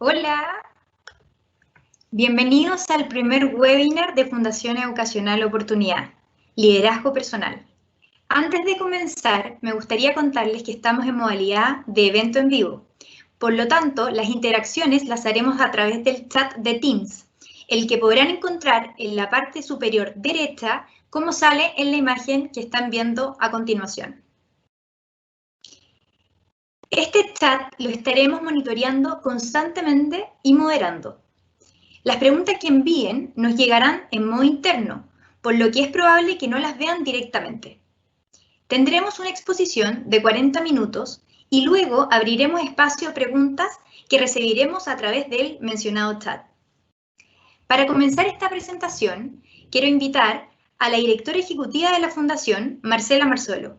Hola, bienvenidos al primer webinar de Fundación Educacional Oportunidad, Liderazgo Personal. Antes de comenzar, me gustaría contarles que estamos en modalidad de evento en vivo. Por lo tanto, las interacciones las haremos a través del chat de Teams, el que podrán encontrar en la parte superior derecha, como sale en la imagen que están viendo a continuación. Este chat lo estaremos monitoreando constantemente y moderando. Las preguntas que envíen nos llegarán en modo interno, por lo que es probable que no las vean directamente. Tendremos una exposición de 40 minutos y luego abriremos espacio a preguntas que recibiremos a través del mencionado chat. Para comenzar esta presentación, quiero invitar a la directora ejecutiva de la Fundación, Marcela Marzolo.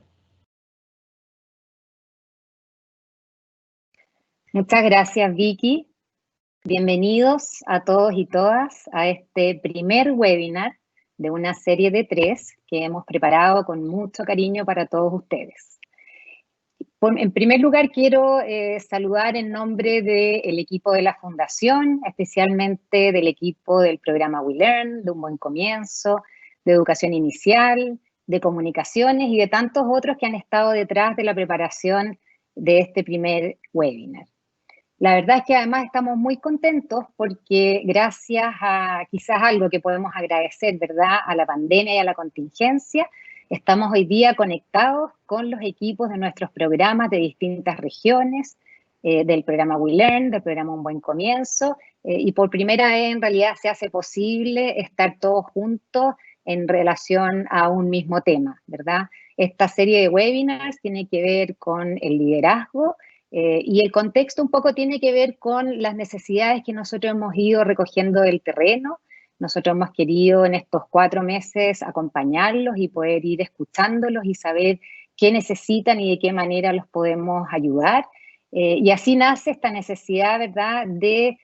Muchas gracias, Vicky. Bienvenidos a todos y todas a este primer webinar de una serie de 3 que hemos preparado con mucho cariño para todos ustedes. En primer lugar, quiero saludar en nombre del equipo de la Fundación, especialmente del equipo del programa WeLearn, de Un Buen Comienzo, de Educación Inicial, de Comunicaciones y de tantos otros que han estado detrás de la preparación de este primer webinar. La verdad es que además estamos muy contentos porque gracias a quizás algo que podemos agradecer, ¿verdad?, a la pandemia y a la contingencia, estamos hoy día conectados con los equipos de nuestros programas de distintas regiones, del programa WeLearn, del programa Un Buen Comienzo, y por primera vez en realidad se hace posible estar todos juntos en relación a un mismo tema, ¿verdad? Esta serie de webinars tiene que ver con el liderazgo, y el contexto un poco tiene que ver con las necesidades que nosotros hemos ido recogiendo del terreno. Nosotros hemos querido en estos 4 meses acompañarlos y poder ir escuchándolos y saber qué necesitan y de qué manera los podemos ayudar. Y así nace esta necesidad, ¿verdad?, de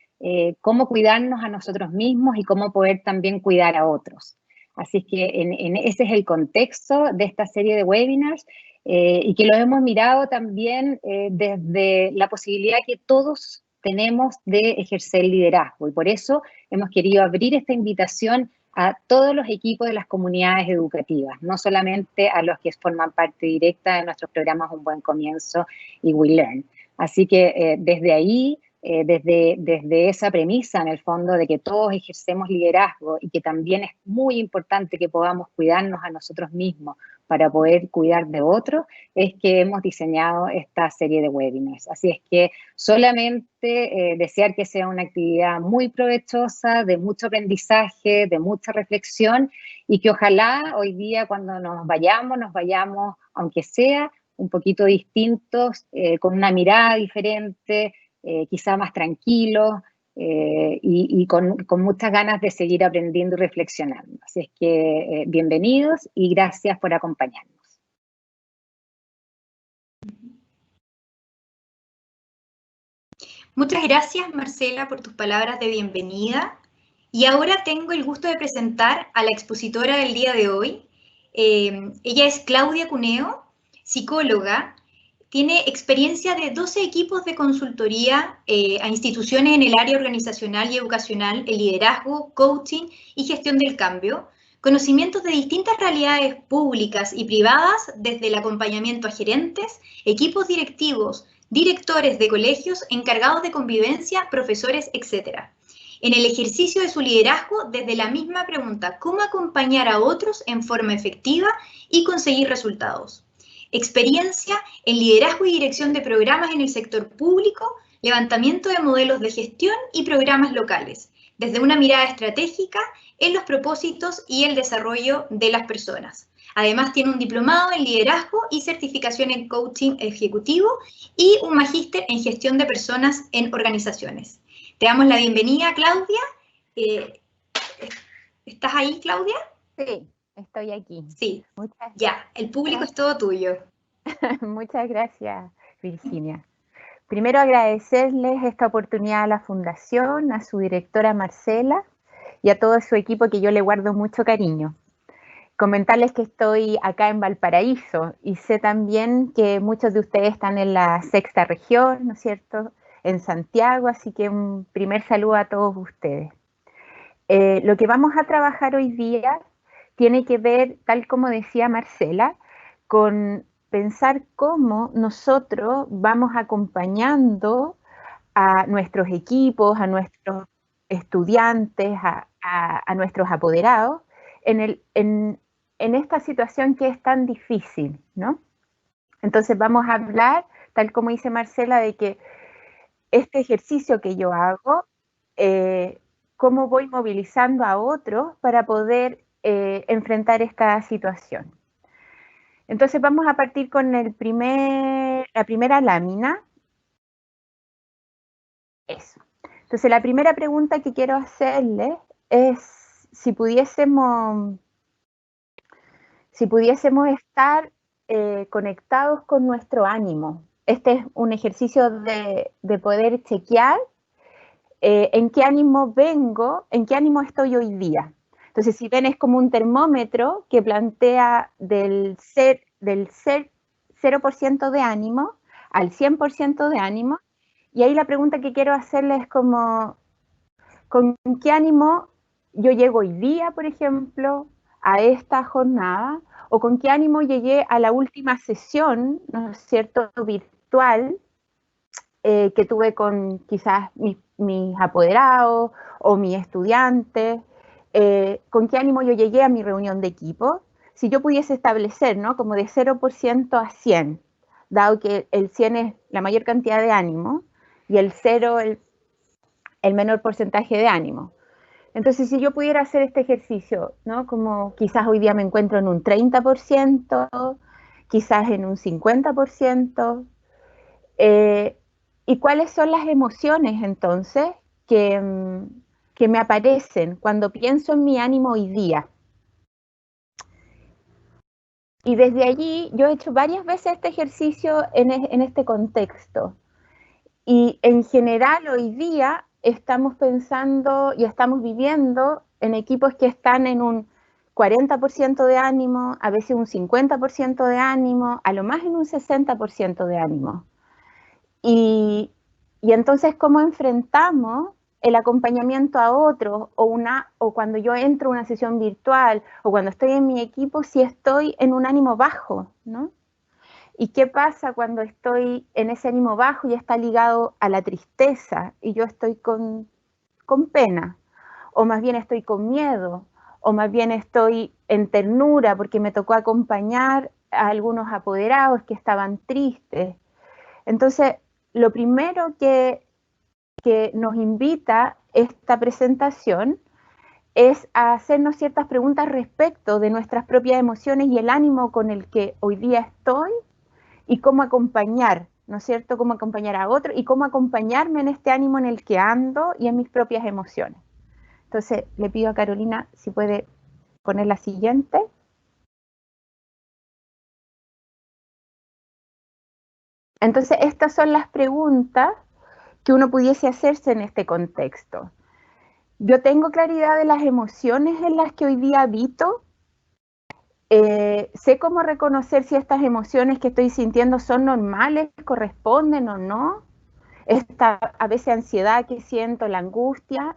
cómo cuidarnos a nosotros mismos y cómo poder también cuidar a otros. Así es que ese es el contexto de esta serie de webinars. Y que lo hemos mirado también desde la posibilidad que todos tenemos de ejercer liderazgo. Y por eso hemos querido abrir esta invitación a todos los equipos de las comunidades educativas, no solamente a los que forman parte directa de nuestros programas Un Buen Comienzo y WeLearn. Así que desde ahí, desde esa premisa, en el fondo, de que todos ejercemos liderazgo y que también es muy importante que podamos cuidarnos a nosotros mismos para poder cuidar de otros, es que hemos diseñado esta serie de webinars. Así es que solamente desear que sea una actividad muy provechosa, de mucho aprendizaje, de mucha reflexión, y que ojalá hoy día cuando nos vayamos, aunque sea un poquito distintos, con una mirada diferente, quizá más tranquilos, y con muchas ganas de seguir aprendiendo y reflexionando. Así es que bienvenidos y gracias por acompañarnos. Muchas gracias, Marcela, por tus palabras de bienvenida. Y ahora tengo el gusto de presentar a la expositora del día de hoy. Ella es Claudia Cuneo, psicóloga. Tiene experiencia de 12 equipos de consultoría a instituciones en el área organizacional y educacional, el liderazgo, coaching y gestión del cambio. Conocimientos de distintas realidades públicas y privadas, desde el acompañamiento a gerentes, equipos directivos, directores de colegios encargados de convivencia, profesores, etc. En el ejercicio de su liderazgo, desde la misma pregunta, ¿cómo acompañar a otros en forma efectiva y conseguir resultados? Experiencia en liderazgo y dirección de programas en el sector público, levantamiento de modelos de gestión y programas locales, desde una mirada estratégica en los propósitos y el desarrollo de las personas. Además, tiene un diplomado en liderazgo y certificación en coaching ejecutivo y un magíster en gestión de personas en organizaciones. Te damos la bienvenida, Claudia. ¿Estás ahí, Claudia? Sí, estoy aquí. Sí, ya, el público es todo tuyo. Muchas gracias, Virginia. Primero agradecerles esta oportunidad a la Fundación, a su directora Marcela y a todo su equipo que yo le guardo mucho cariño. Comentarles que estoy acá en Valparaíso y sé también que muchos de ustedes están en la 6ª región, ¿no es cierto?, en Santiago, así que un primer saludo a todos ustedes. Lo que vamos a trabajar hoy día tiene que ver, tal como decía Marcela, con pensar cómo nosotros vamos acompañando a nuestros equipos, a nuestros estudiantes, a nuestros apoderados en esta situación que es tan difícil, ¿no? Entonces vamos a hablar, tal como dice Marcela, de que este ejercicio que yo hago, cómo voy movilizando a otros para poder enfrentar esta situación. Entonces vamos a partir con la primera lámina. Eso. Entonces la primera pregunta que quiero hacerle es si pudiésemos estar conectados con nuestro ánimo. Este es un ejercicio de poder chequear en qué ánimo vengo, en qué ánimo estoy hoy día. Entonces, si ven, es como un termómetro que plantea del 0% de ánimo al 100% de ánimo. Y ahí la pregunta que quiero hacerle es como, ¿con qué ánimo yo llego hoy día, por ejemplo, a esta jornada? ¿O con qué ánimo llegué a la última sesión, ¿no es cierto?, virtual, que tuve con quizás mis apoderados o mis estudiantes, con qué ánimo yo llegué a mi reunión de equipo. Si yo pudiese establecer, ¿no?, como de 0% a 100, dado que el 100 es la mayor cantidad de ánimo y el 0 el menor porcentaje de ánimo. Entonces, si yo pudiera hacer este ejercicio, ¿no?, como quizás hoy día me encuentro en un 30%, quizás en un 50%, ¿y cuáles son las emociones entonces que me aparecen cuando pienso en mi ánimo hoy día? Y desde allí yo he hecho varias veces este ejercicio en este contexto. Y en general hoy día estamos pensando y estamos viviendo en equipos que están en un 40% de ánimo, a veces un 50% de ánimo, a lo más en un 60% de ánimo. Y entonces, ¿cómo enfrentamos el acompañamiento a otros o cuando yo entro a una sesión virtual o cuando estoy en mi equipo si estoy en un ánimo bajo, ¿no? ¿Y qué pasa cuando estoy en ese ánimo bajo y está ligado a la tristeza y yo estoy con pena? O más bien estoy con miedo, o más bien estoy en ternura porque me tocó acompañar a algunos apoderados que estaban tristes. Entonces, lo primero que nos invita esta presentación es a hacernos ciertas preguntas respecto de nuestras propias emociones y el ánimo con el que hoy día estoy y cómo acompañar, ¿no es cierto?, cómo acompañar a otro y cómo acompañarme en este ánimo en el que ando y en mis propias emociones. Entonces, le pido a Carolina si puede poner la siguiente. Entonces, estas son las preguntas que uno pudiese hacerse en este contexto. Yo tengo claridad de las emociones en las que hoy día habito. Sé cómo reconocer si estas emociones que estoy sintiendo son normales, corresponden o no. Esta a veces ansiedad que siento, la angustia,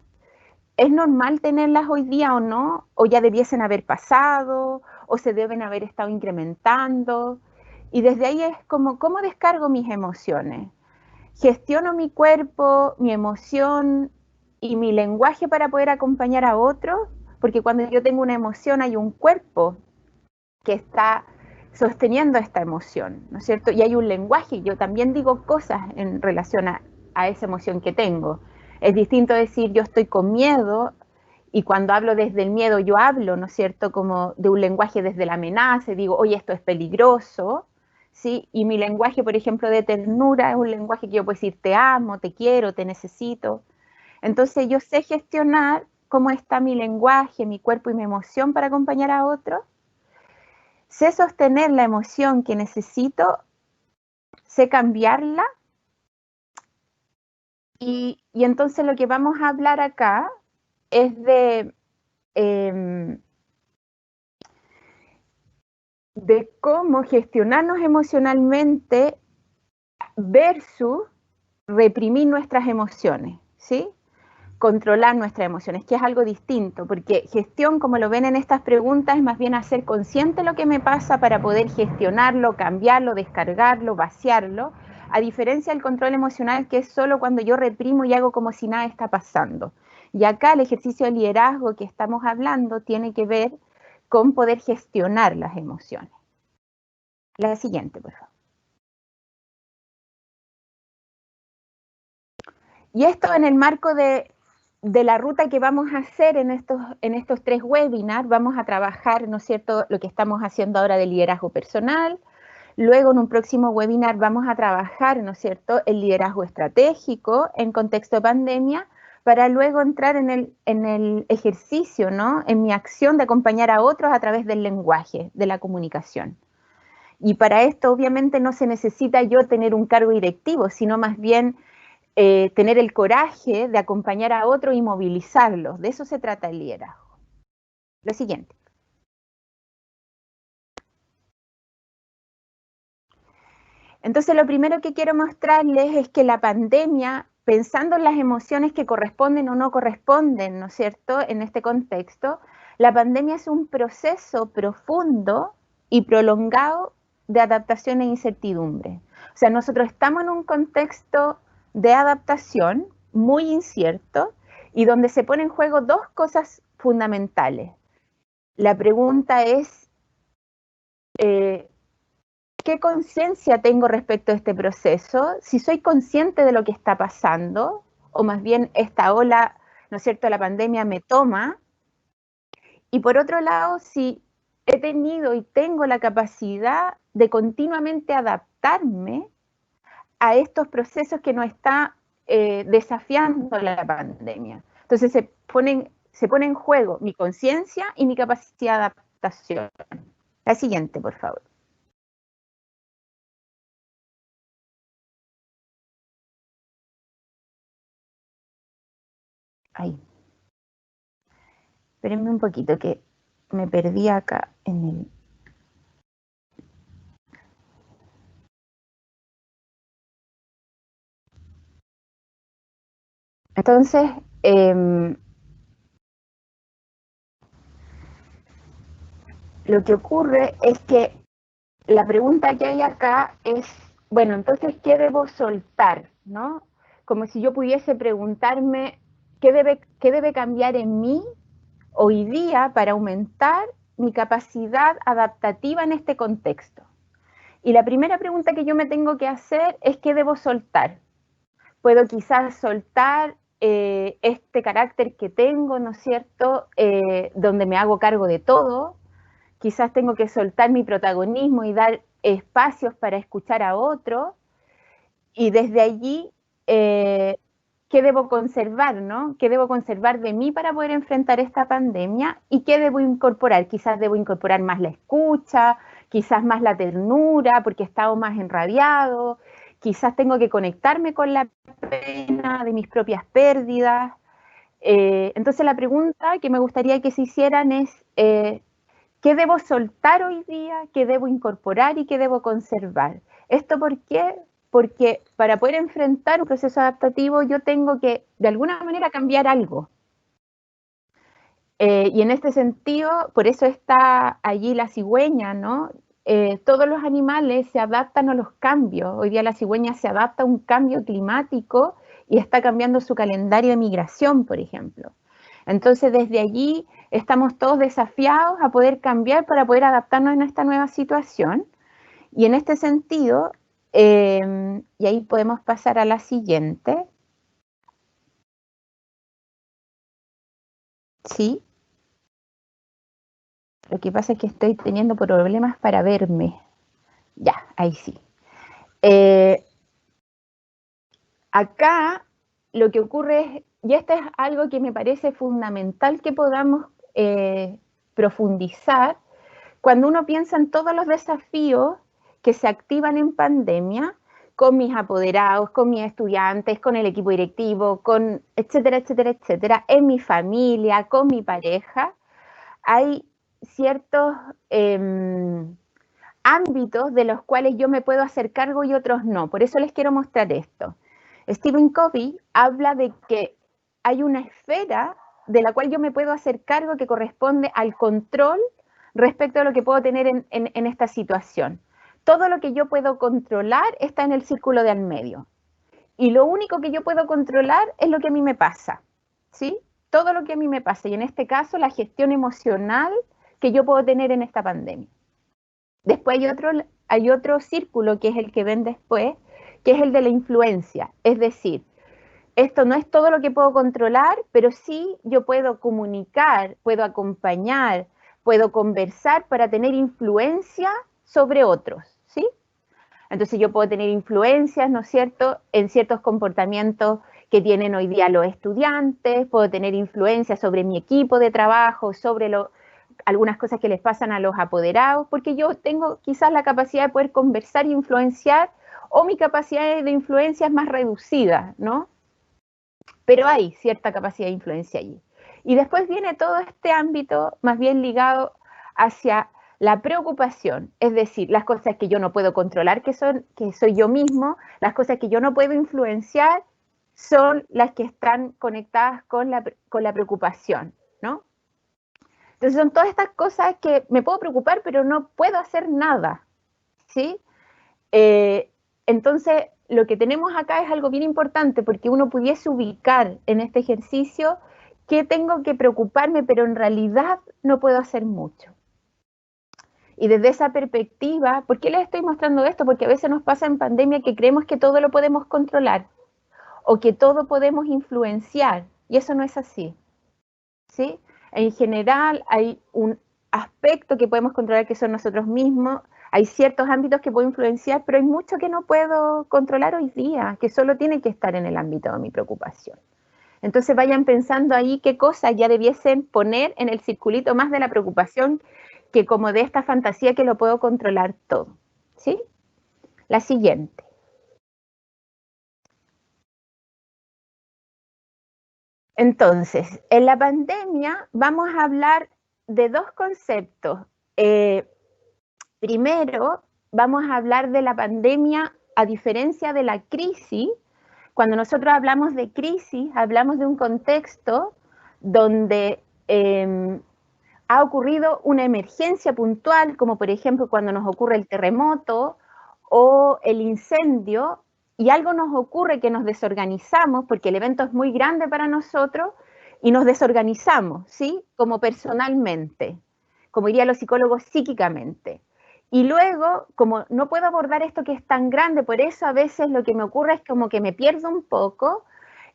¿es normal tenerlas hoy día o no? ¿O ya debiesen haber pasado? ¿O se deben haber estado incrementando? Y desde ahí es como, ¿cómo descargo mis emociones? ¿Gestiono mi cuerpo, mi emoción y mi lenguaje para poder acompañar a otros? Porque cuando yo tengo una emoción hay un cuerpo que está sosteniendo esta emoción, ¿no es cierto? Y hay un lenguaje, yo también digo cosas en relación a esa emoción que tengo. Es distinto decir yo estoy con miedo y cuando hablo desde el miedo yo hablo, ¿no es cierto?, como de un lenguaje desde la amenaza, digo, oye, esto es peligroso, ¿sí? Y mi lenguaje, por ejemplo, de ternura es un lenguaje que yo puedo decir te amo, te quiero, te necesito. Entonces yo sé gestionar cómo está mi lenguaje, mi cuerpo y mi emoción para acompañar a otros. Sé sostener la emoción que necesito, sé cambiarla y entonces lo que vamos a hablar acá es de cómo gestionarnos emocionalmente versus reprimir nuestras emociones, ¿sí? Controlar nuestras emociones, que es algo distinto, porque gestión, como lo ven en estas preguntas, es más bien hacer consciente lo que me pasa para poder gestionarlo, cambiarlo, descargarlo, vaciarlo, a diferencia del control emocional, que es solo cuando yo reprimo y hago como si nada está pasando. Y acá el ejercicio de liderazgo que estamos hablando tiene que ver con poder gestionar las emociones. La siguiente, por favor. Y esto en el marco de la ruta que vamos a hacer en estos 3 webinars. Vamos a trabajar, ¿no es cierto?, lo que estamos haciendo ahora de liderazgo personal. Luego, en un próximo webinar, vamos a trabajar, ¿no es cierto?, el liderazgo estratégico en contexto de pandemia, para luego entrar en el ejercicio, ¿no?, en mi acción de acompañar a otros a través del lenguaje, de la comunicación. Y para esto, obviamente, no se necesita yo tener un cargo directivo, sino más bien tener el coraje de acompañar a otro y movilizarlos. De eso se trata el liderazgo. Lo siguiente. Entonces, lo primero que quiero mostrarles es que la pandemia, pensando en las emociones que corresponden o no corresponden, ¿no es cierto?, en este contexto, la pandemia es un proceso profundo y prolongado de adaptación e incertidumbre. O sea, nosotros estamos en un contexto de adaptación muy incierto y donde se ponen en juego 2 cosas fundamentales. La pregunta es, ¿qué conciencia tengo respecto a este proceso? Si soy consciente de lo que está pasando, o más bien esta ola, ¿no es cierto?, la pandemia me toma. Y por otro lado, si he tenido y tengo la capacidad de continuamente adaptarme a estos procesos que nos está desafiando la pandemia. Entonces se pone en juego mi conciencia y mi capacidad de adaptación. La siguiente, por favor. Ahí. Espérenme un poquito que me perdí acá en el... Entonces, lo que ocurre es que la pregunta que hay acá es, bueno, entonces, ¿qué debo soltar? ¿No? Como si yo pudiese preguntarme, ¿qué debe cambiar en mí hoy día para aumentar mi capacidad adaptativa en este contexto? Y la primera pregunta que yo me tengo que hacer es, ¿qué debo soltar? Puedo quizás soltar este carácter que tengo, ¿no es cierto?, donde me hago cargo de todo. Quizás tengo que soltar mi protagonismo y dar espacios para escuchar a otro. Y desde allí, ¿qué debo conservar, no? ¿Qué debo conservar de mí para poder enfrentar esta pandemia? ¿Y qué debo incorporar? Quizás debo incorporar más la escucha, quizás más la ternura, porque he estado más enrabiado. Quizás tengo que conectarme con la pena de mis propias pérdidas. Entonces la pregunta que me gustaría que se hicieran es, ¿qué debo soltar hoy día? ¿Qué debo incorporar y qué debo conservar? ¿Esto por qué? Porque para poder enfrentar un proceso adaptativo yo tengo que, de alguna manera, cambiar algo. Y en este sentido, por eso está allí la cigüeña, ¿no? Todos los animales se adaptan a los cambios. Hoy día la cigüeña se adapta a un cambio climático y está cambiando su calendario de migración, por ejemplo. Entonces, desde allí estamos todos desafiados a poder cambiar para poder adaptarnos a esta nueva situación. Y en este sentido, y ahí podemos pasar a la siguiente. Sí. Lo que pasa es que estoy teniendo problemas para verme. Ya, ahí sí. Acá lo que ocurre es, y esto es algo que me parece fundamental que podamos profundizar, cuando uno piensa en todos los desafíos que se activan en pandemia, con mis apoderados, con mis estudiantes, con el equipo directivo, con etcétera, etcétera, etcétera, en mi familia, con mi pareja, hay ciertos ámbitos de los cuales yo me puedo hacer cargo y otros no. Por eso les quiero mostrar esto. Stephen Covey habla de que hay una esfera de la cual yo me puedo hacer cargo que corresponde al control respecto a lo que puedo tener en esta situación. Todo lo que yo puedo controlar está en el círculo de al medio. Y lo único que yo puedo controlar es lo que a mí me pasa, ¿sí? Todo lo que a mí me pasa. Y en este caso, la gestión emocional que yo puedo tener en esta pandemia. Después hay otro círculo que es el que ven después, que es el de la influencia. Es decir, esto no es todo lo que puedo controlar, pero sí yo puedo comunicar, puedo acompañar, puedo conversar para tener influencia sobre otros, ¿sí? Entonces yo puedo tener influencias, ¿no es cierto?, en ciertos comportamientos que tienen hoy día los estudiantes, puedo tener influencia sobre mi equipo de trabajo, sobre algunas cosas que les pasan a los apoderados, porque yo tengo quizás la capacidad de poder conversar e influenciar, o mi capacidad de influencia es más reducida, ¿no? Pero hay cierta capacidad de influencia allí. Y después viene todo este ámbito más bien ligado hacia la preocupación, es decir, las cosas que yo no puedo controlar, que soy yo mismo, las cosas que yo no puedo influenciar son las que están conectadas con la preocupación, ¿no? Entonces son todas estas cosas que me puedo preocupar, pero no puedo hacer nada, ¿sí? Entonces, lo que tenemos acá es algo bien importante, porque uno pudiese ubicar en este ejercicio que tengo que preocuparme, pero en realidad no puedo hacer mucho. Y desde esa perspectiva, ¿por qué les estoy mostrando esto? Porque a veces nos pasa en pandemia que creemos que todo lo podemos controlar o que todo podemos influenciar, y eso no es así, ¿sí? En general hay un aspecto que podemos controlar que son nosotros mismos, hay ciertos ámbitos que puedo influenciar, pero hay mucho que no puedo controlar hoy día, que solo tiene que estar en el ámbito de mi preocupación. Entonces vayan pensando ahí qué cosas ya debiesen poner en el circulito más de la preocupación que como de esta fantasía que lo puedo controlar todo, ¿sí? La siguiente. Entonces, en la pandemia vamos a hablar de dos conceptos. Primero, vamos a hablar de la pandemia a diferencia de la crisis. Cuando nosotros hablamos de crisis, hablamos de un contexto donde ha ocurrido una emergencia puntual, como por ejemplo cuando nos ocurre el terremoto o el incendio, y algo nos ocurre que nos desorganizamos, porque el evento es muy grande para nosotros, y nos desorganizamos, ¿sí? Como personalmente, como dirían los psicólogos, psíquicamente. Y luego, como no puedo abordar esto que es tan grande, por eso a veces lo que me ocurre es como que me pierdo un poco,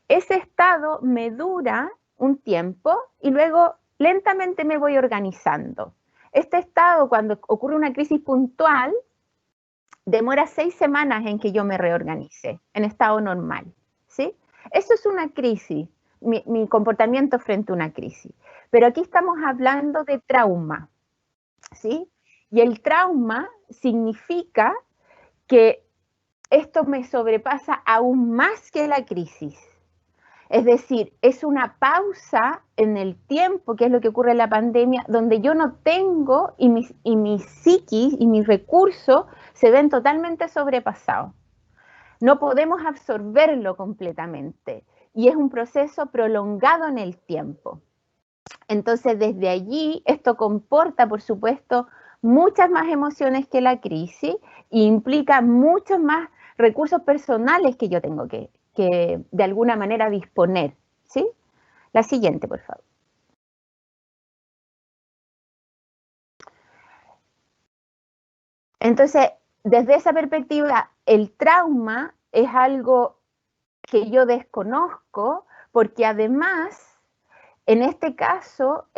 ese estado me dura un tiempo y luego lentamente me voy organizando. Este estado, cuando ocurre una crisis puntual, demora 6 semanas en que yo me reorganice en estado normal, ¿sí? Eso es una crisis, mi comportamiento frente a una crisis. Pero aquí estamos hablando de trauma, ¿sí? Y el trauma significa que esto me sobrepasa aún más que la crisis. Es decir, es una pausa en el tiempo, que es lo que ocurre en la pandemia, donde yo no tengo y mi psiquis y mis recursos se ven totalmente sobrepasados. No podemos absorberlo completamente y es un proceso prolongado en el tiempo. Entonces, desde allí, esto comporta, por supuesto, muchas más emociones que la crisis e implica muchos más recursos personales que yo tengo que de alguna manera disponer, ¿sí? La siguiente, por favor. Entonces, desde esa perspectiva, el trauma es algo que yo desconozco, porque además, en este caso,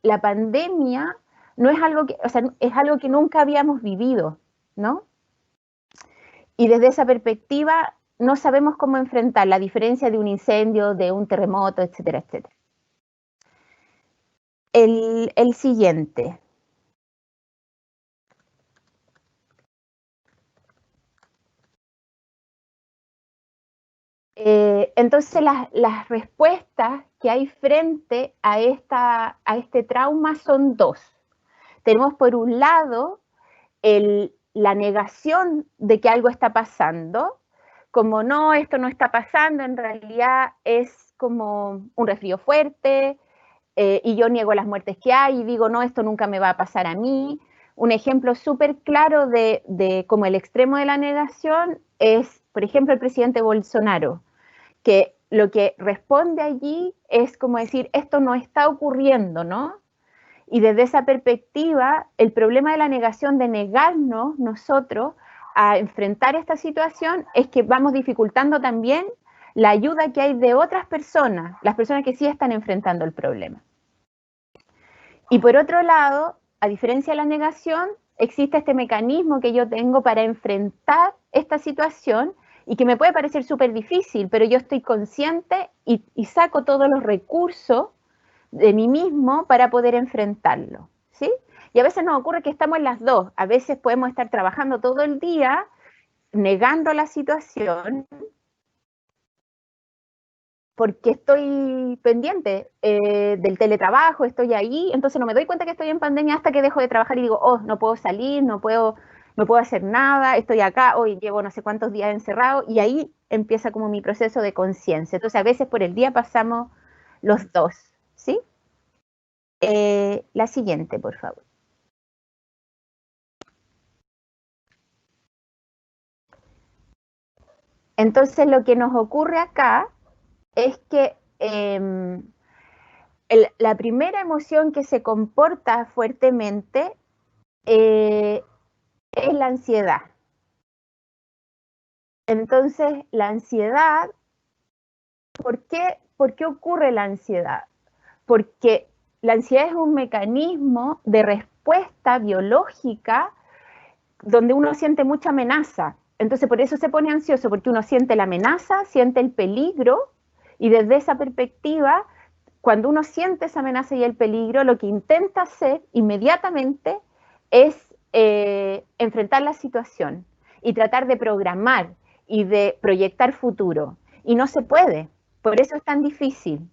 la pandemia no es algo que, o sea, es algo que nunca habíamos vivido, ¿no? Y desde esa perspectiva, no sabemos cómo enfrentar la diferencia de un incendio, de un terremoto, etcétera, etcétera. El siguiente. Entonces, las respuestas que hay frente a este trauma son dos. Tenemos por un lado la negación de que algo está pasando, como no, esto no está pasando, en realidad es como un resfrío fuerte, y yo niego las muertes que hay y digo, no, esto nunca me va a pasar a mí. Un ejemplo súper claro de como el extremo de la negación es, por ejemplo, el presidente Bolsonaro, que lo que responde allí es como decir, esto no está ocurriendo, ¿no? Y desde esa perspectiva, el problema de la negación, de negarnos nosotros a enfrentar esta situación, es que vamos dificultando también la ayuda que hay de otras personas, las personas que sí están enfrentando el problema. Y por otro lado, a diferencia de la negación, existe este mecanismo que yo tengo para enfrentar esta situación y que me puede parecer súper difícil, pero yo estoy consciente y saco todos los recursos de mí mismo para poder enfrentarlo, ¿sí? Y a veces nos ocurre que estamos en las dos. A veces podemos estar trabajando todo el día, negando la situación, porque estoy pendiente del teletrabajo, estoy ahí, entonces no me doy cuenta que estoy en pandemia hasta que dejo de trabajar y digo, oh, no puedo salir, no puedo hacer nada, estoy acá, hoy llevo no sé cuántos días encerrado, y ahí empieza como mi proceso de conciencia. Entonces a veces por el día pasamos los dos, ¿sí? La siguiente, por favor. Entonces lo que nos ocurre acá es que la primera emoción que se comporta fuertemente es la ansiedad. Entonces, la ansiedad, ¿por qué ocurre la ansiedad? Porque la ansiedad es un mecanismo de respuesta biológica donde uno siente mucha amenaza. Entonces, por eso se pone ansioso, porque uno siente la amenaza, siente el peligro, y desde esa perspectiva, cuando uno siente esa amenaza y el peligro, lo que intenta hacer inmediatamente es enfrentar la situación y tratar de programar y de proyectar futuro. Y no se puede, por eso es tan difícil.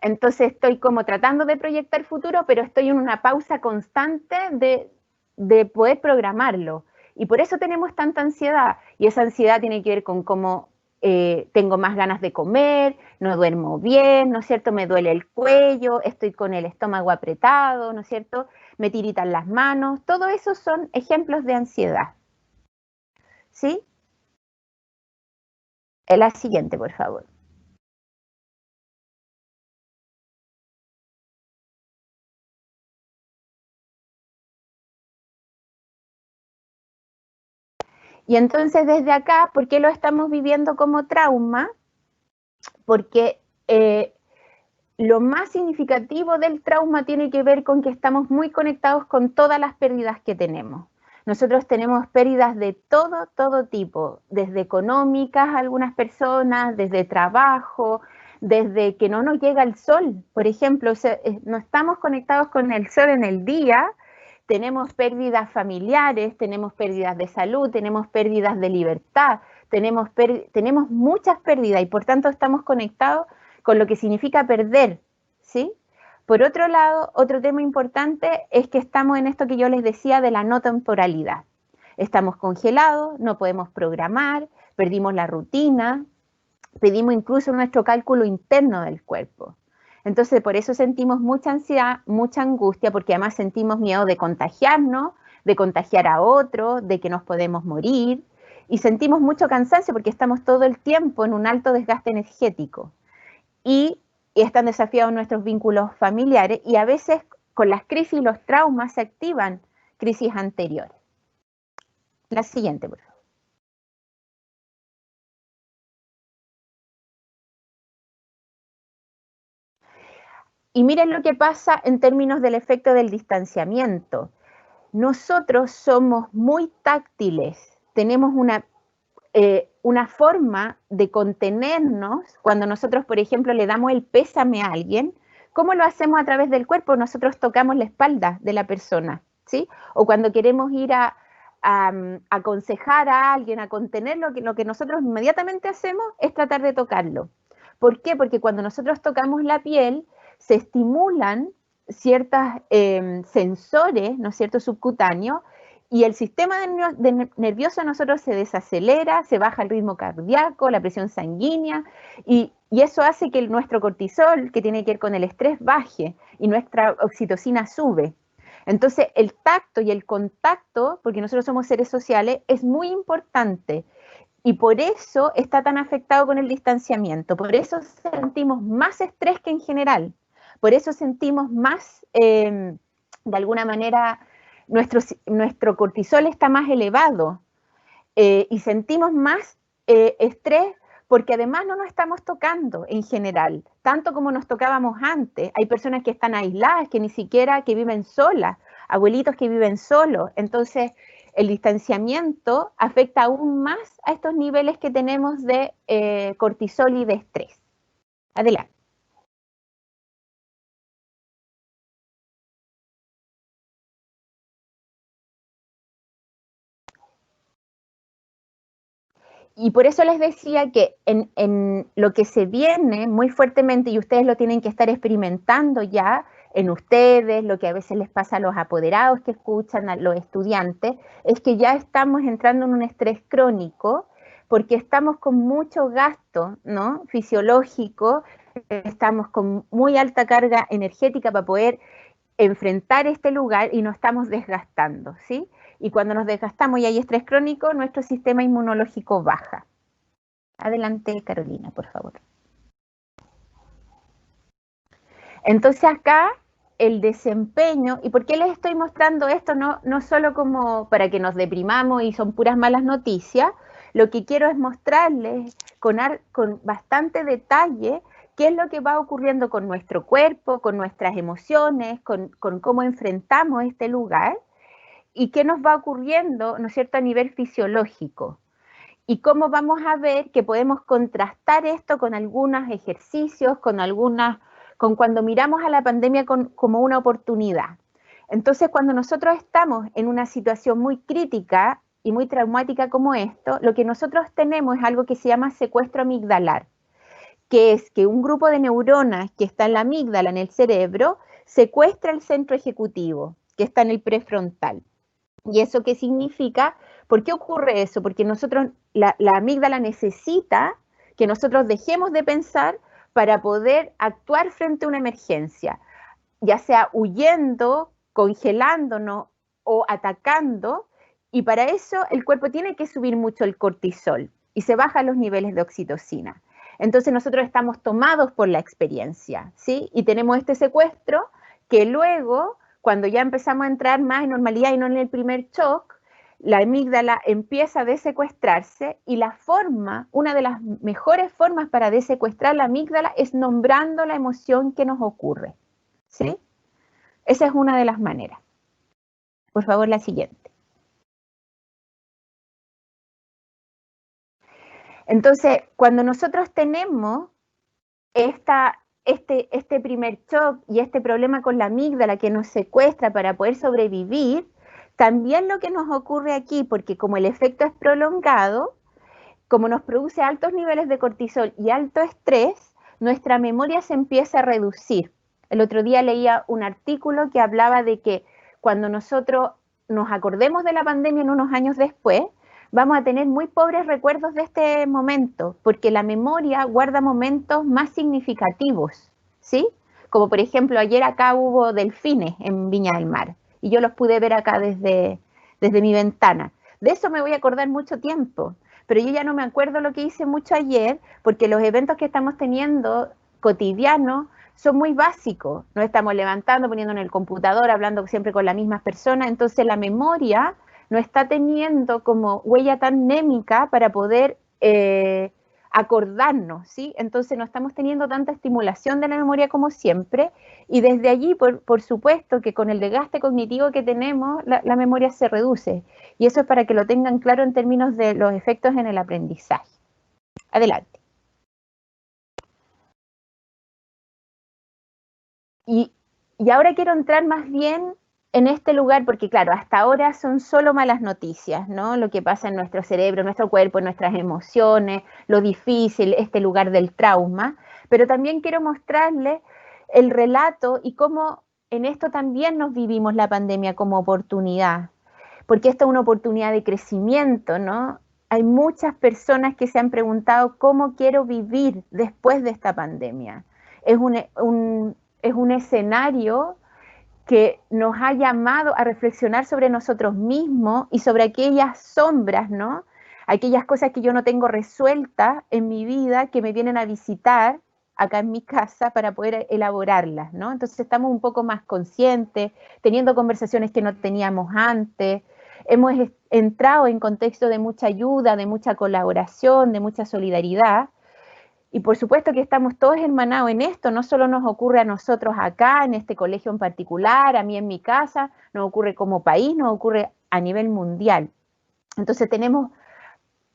Entonces estoy como tratando de proyectar futuro, pero estoy en una pausa constante de poder programarlo. Y por eso tenemos tanta ansiedad. Y esa ansiedad tiene que ver con cómo tengo más ganas de comer, no duermo bien, ¿no es cierto? Me duele el cuello, estoy con el estómago apretado, ¿no es cierto? Me tiritan las manos. Todo eso son ejemplos de ansiedad. ¿Sí? La siguiente, por favor. Y entonces desde acá, ¿por qué lo estamos viviendo como trauma? Porque lo más significativo del trauma tiene que ver con que estamos muy conectados con todas las pérdidas que tenemos. Nosotros tenemos pérdidas de todo tipo, desde económicas algunas personas, desde trabajo, desde que no nos llega el sol, por ejemplo, no estamos conectados con el sol en el día, tenemos pérdidas familiares, tenemos pérdidas de salud, tenemos pérdidas de libertad, tenemos muchas pérdidas y por tanto estamos conectados con lo que significa perder, ¿sí? Por otro lado, otro tema importante es que estamos en esto que yo les decía de la no temporalidad. Estamos congelados, no podemos programar, perdimos la rutina, perdimos incluso nuestro cálculo interno del cuerpo. Entonces, por eso sentimos mucha ansiedad, mucha angustia, porque además sentimos miedo de contagiarnos, de contagiar a otros, de que nos podemos morir, y sentimos mucho cansancio porque estamos todo el tiempo en un alto desgaste energético. Y están desafiados nuestros vínculos familiares y a veces con las crisis y los traumas se activan crisis anteriores. La siguiente, por favor. Y miren lo que pasa en términos del efecto del distanciamiento. Nosotros somos muy táctiles, tenemos una forma de contenernos cuando nosotros, por ejemplo, le damos el pésame a alguien. ¿Cómo lo hacemos a través del cuerpo? Nosotros tocamos la espalda de la persona, ¿sí? O cuando queremos ir a aconsejar a alguien, a contenerlo, lo que nosotros inmediatamente hacemos es tratar de tocarlo. ¿Por qué? Porque cuando nosotros tocamos la piel, se estimulan ciertos sensores, ¿no es cierto?, subcutáneos, y el sistema nervioso de nosotros se desacelera, se baja el ritmo cardíaco, la presión sanguínea, y eso hace que nuestro cortisol, que tiene que ver con el estrés, baje y nuestra oxitocina sube. Entonces, el tacto y el contacto, porque nosotros somos seres sociales, es muy importante. Y por eso está tan afectado con el distanciamiento. Por eso sentimos más estrés que en general. Por eso sentimos más, de alguna manera, nuestro cortisol está más elevado. Y sentimos más estrés porque además no nos estamos tocando en general, tanto como nos tocábamos antes. Hay personas que están aisladas, que ni siquiera, que viven solas, abuelitos que viven solos. Entonces, el distanciamiento afecta aún más a estos niveles que tenemos de cortisol y de estrés. Adelante. Y por eso les decía que en lo que se viene muy fuertemente, y ustedes lo tienen que estar experimentando ya en ustedes, lo que a veces les pasa a los apoderados que escuchan, a los estudiantes, es que ya estamos entrando en un estrés crónico porque estamos con mucho gasto, ¿no?, fisiológico, estamos con muy alta carga energética para poder enfrentar este lugar y nos estamos desgastando, ¿sí? Y cuando nos desgastamos y hay estrés crónico, nuestro sistema inmunológico baja. Adelante, Carolina, por favor. Entonces acá el desempeño, ¿y por qué les estoy mostrando esto? No solo como para que nos deprimamos y son puras malas noticias, lo que quiero es mostrarles con bastante detalle qué es lo que va ocurriendo con nuestro cuerpo, con nuestras emociones, con cómo enfrentamos este lugar y qué nos va ocurriendo, ¿no es cierto?, a nivel fisiológico. Y cómo vamos a ver que podemos contrastar esto con algunos ejercicios, con cuando miramos a la pandemia como una oportunidad. Entonces, cuando nosotros estamos en una situación muy crítica y muy traumática como esto, lo que nosotros tenemos es algo que se llama secuestro amigdalar, que es que un grupo de neuronas que está en la amígdala, en el cerebro, secuestra el centro ejecutivo, que está en el prefrontal. ¿Y eso qué significa? ¿Por qué ocurre eso? Porque la amígdala necesita que nosotros dejemos de pensar para poder actuar frente a una emergencia, ya sea huyendo, congelándonos o atacando, y para eso el cuerpo tiene que subir mucho el cortisol y se bajan los niveles de oxitocina. Entonces nosotros estamos tomados por la experiencia, ¿sí? Y tenemos este secuestro que luego, cuando ya empezamos a entrar más en normalidad y no en el primer shock, la amígdala empieza a desecuestrarse y una de las mejores formas para desecuestrar la amígdala es nombrando la emoción que nos ocurre, ¿sí? Esa es una de las maneras. Por favor, la siguiente. Entonces, cuando nosotros tenemos este primer shock y este problema con la amígdala que nos secuestra para poder sobrevivir, también lo que nos ocurre aquí, porque como el efecto es prolongado, como nos produce altos niveles de cortisol y alto estrés, nuestra memoria se empieza a reducir. El otro día leía un artículo que hablaba de que cuando nosotros nos acordemos de la pandemia en unos años después, vamos a tener muy pobres recuerdos de este momento, porque la memoria guarda momentos más significativos, ¿sí? Como por ejemplo, ayer acá hubo delfines en Viña del Mar, y yo los pude ver acá desde mi ventana. De eso me voy a acordar mucho tiempo, pero yo ya no me acuerdo lo que hice mucho ayer, porque los eventos que estamos teniendo cotidianos son muy básicos. Nos estamos levantando, poniendo en el computador, hablando siempre con las mismas personas, entonces la memoria no está teniendo como huella tan némica para poder acordarnos, ¿sí? Entonces no estamos teniendo tanta estimulación de la memoria como siempre, y desde allí, por supuesto, que con el desgaste cognitivo que tenemos, la memoria se reduce, y eso es para que lo tengan claro en términos de los efectos en el aprendizaje. Adelante. Y ahora quiero entrar más bien en este lugar, porque claro, hasta ahora son solo malas noticias, ¿no? Lo que pasa en nuestro cerebro, en nuestro cuerpo, en nuestras emociones, lo difícil, este lugar del trauma, pero también quiero mostrarles el relato y cómo en esto también nos vivimos la pandemia como oportunidad, porque esta es una oportunidad de crecimiento, ¿no? Hay muchas personas que se han preguntado cómo quiero vivir después de esta pandemia. Es un escenario que nos ha llamado a reflexionar sobre nosotros mismos y sobre aquellas sombras, ¿no? Aquellas cosas que yo no tengo resueltas en mi vida, que me vienen a visitar acá en mi casa para poder elaborarlas, ¿no? Entonces estamos un poco más conscientes, teniendo conversaciones que no teníamos antes, hemos entrado en contexto de mucha ayuda, de mucha colaboración, de mucha solidaridad, y por supuesto que estamos todos hermanados en esto, no solo nos ocurre a nosotros acá, en este colegio en particular, a mí en mi casa, nos ocurre como país, nos ocurre a nivel mundial. Entonces tenemos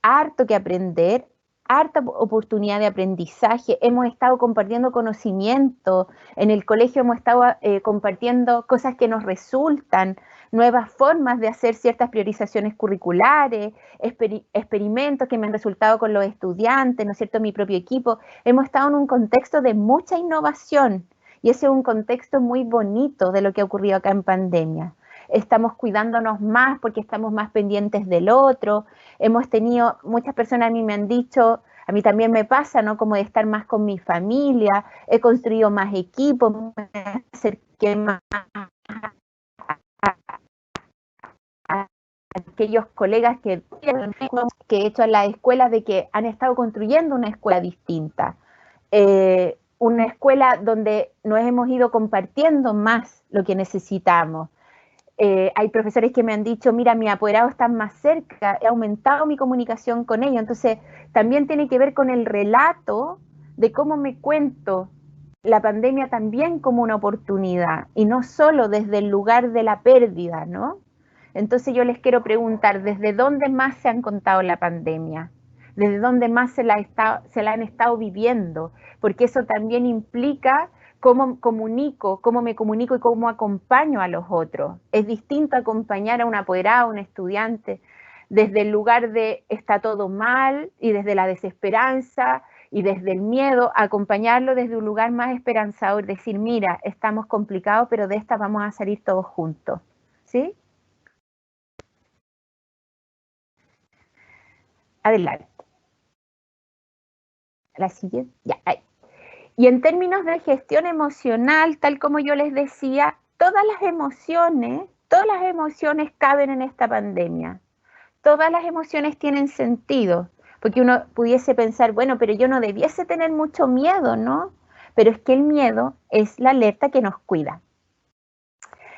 harto que aprender, harta oportunidad de aprendizaje, hemos estado compartiendo conocimiento, en el colegio hemos estado compartiendo cosas que nos resultan, nuevas formas de hacer ciertas priorizaciones curriculares, experimentos que me han resultado con los estudiantes, ¿no es cierto?, mi propio equipo. Hemos estado en un contexto de mucha innovación y ese es un contexto muy bonito de lo que ha ocurrido acá en pandemia. Estamos cuidándonos más porque estamos más pendientes del otro. Hemos tenido, muchas personas a mí me han dicho, a mí también me pasa, ¿no?, como de estar más con mi familia, he construido más equipos, me acerqué más a aquellos colegas que he hecho en las escuelas, de que han estado construyendo una escuela distinta, una escuela donde nos hemos ido compartiendo más lo que necesitamos. Hay profesores que me han dicho, mira, mis apoderados están más cerca, he aumentado mi comunicación con ellos. Entonces, también tiene que ver con el relato de cómo me cuento la pandemia también como una oportunidad y no solo desde el lugar de la pérdida, ¿no? Entonces yo les quiero preguntar, ¿desde dónde más se han contado la pandemia? ¿Desde dónde más se la han estado viviendo? Porque eso también implica cómo me comunico y cómo acompaño a los otros. Es distinto acompañar a un apoderado, a un estudiante, desde el lugar de está todo mal y desde la desesperanza y desde el miedo, acompañarlo desde un lugar más esperanzador, decir, mira, estamos complicados, pero de esta vamos a salir todos juntos, ¿sí? Adelante. La siguiente, ya, ahí. Y en términos de gestión emocional, tal como yo les decía, todas las emociones caben en esta pandemia. Todas las emociones tienen sentido, porque uno pudiese pensar, bueno, pero yo no debiese tener mucho miedo, ¿no? Pero es que el miedo es la alerta que nos cuida.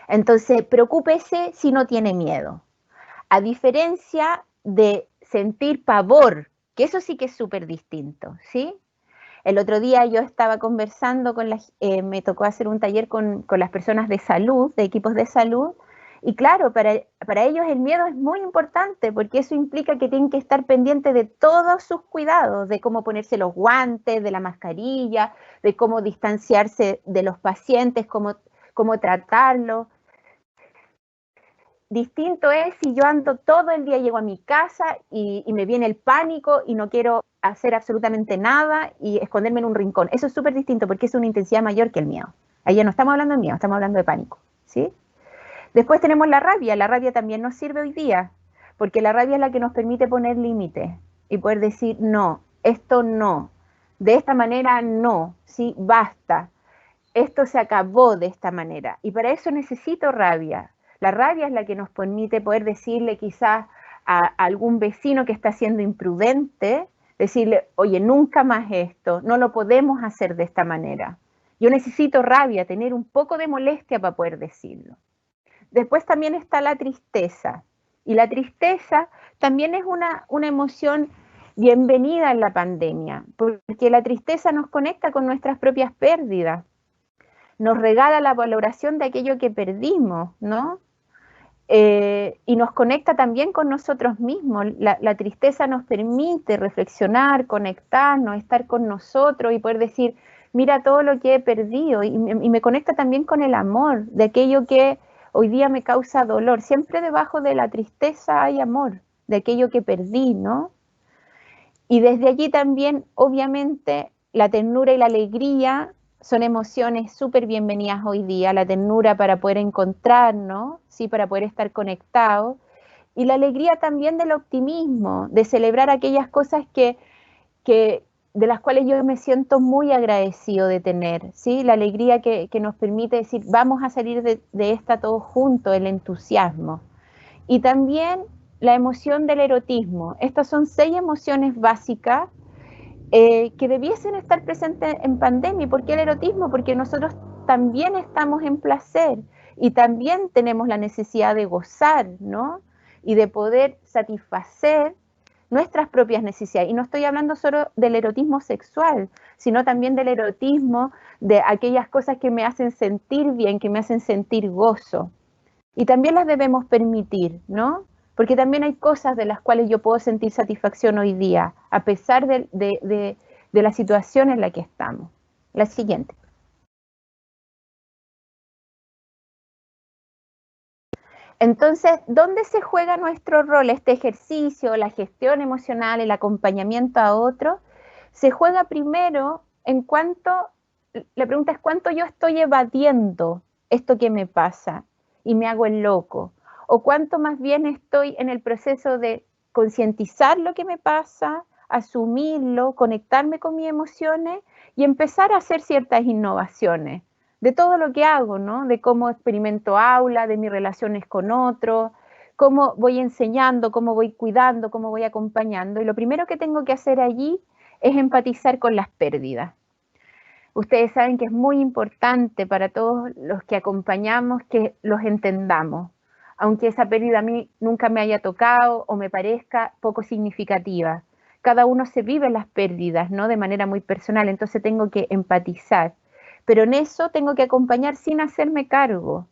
Entonces, preocúpese si no tiene miedo. A diferencia de sentir pavor, que eso sí que es súper distinto, ¿sí? El otro día yo estaba conversando me tocó hacer un taller con las personas de salud, de equipos de salud, y claro, para ellos el miedo es muy importante porque eso implica que tienen que estar pendientes de todos sus cuidados, de cómo ponerse los guantes, de la mascarilla, de cómo distanciarse de los pacientes, cómo tratarlos. Distinto es si yo ando todo el día, llego a mi casa y me viene el pánico y no quiero hacer absolutamente nada y esconderme en un rincón. Eso es súper distinto porque es una intensidad mayor que el miedo. Ahí ya no estamos hablando de miedo, estamos hablando de pánico, ¿sí? Después tenemos la rabia también nos sirve hoy día, porque la rabia es la que nos permite poner límites y poder decir, no, esto no, de esta manera no, ¿sí? Basta, esto se acabó de esta manera y para eso necesito rabia. La rabia es la que nos permite poder decirle quizás a algún vecino que está siendo imprudente, decirle, oye, nunca más esto, no lo podemos hacer de esta manera. Yo necesito rabia, tener un poco de molestia para poder decirlo. Después también está la tristeza, y la tristeza también es una emoción bienvenida en la pandemia, porque la tristeza nos conecta con nuestras propias pérdidas, nos regala la valoración de aquello que perdimos, ¿no? Y nos conecta también con nosotros mismos. La tristeza nos permite reflexionar, conectarnos, estar con nosotros y poder decir, mira todo lo que he perdido. Y me conecta también con el amor, de aquello que hoy día me causa dolor. Siempre debajo de la tristeza hay amor, de aquello que perdí, ¿no? Y desde allí también, obviamente, la ternura y la alegría son emociones súper bienvenidas hoy día, la ternura para poder encontrarnos, ¿sí? Para poder estar conectados, Y la alegría también del optimismo, de celebrar aquellas cosas de las cuales yo me siento muy agradecido de tener, ¿sí? La alegría que nos permite decir, vamos a salir de esta todos juntos, el entusiasmo. Y también la emoción del erotismo. Estas son 6 emociones básicas que debiesen estar presentes en pandemia. ¿Por qué el erotismo? Porque nosotros también estamos en placer y también tenemos la necesidad de gozar, ¿no? Y de poder satisfacer nuestras propias necesidades. Y no estoy hablando solo del erotismo sexual, sino también del erotismo de aquellas cosas que me hacen sentir bien, que me hacen sentir gozo. Y también las debemos permitir, ¿no? Porque también hay cosas de las cuales yo puedo sentir satisfacción hoy día, a pesar de la situación en la que estamos. La siguiente. Entonces, ¿dónde se juega nuestro rol? Este ejercicio, la gestión emocional, el acompañamiento a otros, se juega primero en cuanto, la pregunta es cuánto yo estoy evadiendo esto que me pasa y me hago el loco, o cuánto más bien estoy en el proceso de concientizar lo que me pasa, asumirlo, conectarme con mis emociones y empezar a hacer ciertas innovaciones de todo lo que hago, ¿no? De cómo experimento aula, de mis relaciones con otros, cómo voy enseñando, cómo voy cuidando, cómo voy acompañando. Y lo primero que tengo que hacer allí es empatizar con las pérdidas. Ustedes saben que es muy importante para todos los que acompañamos que los entendamos, aunque esa pérdida a mí nunca me haya tocado o me parezca poco significativa. Cada uno se vive las pérdidas, ¿no? De manera muy personal, entonces tengo que empatizar. Pero en eso tengo que acompañar sin hacerme cargo.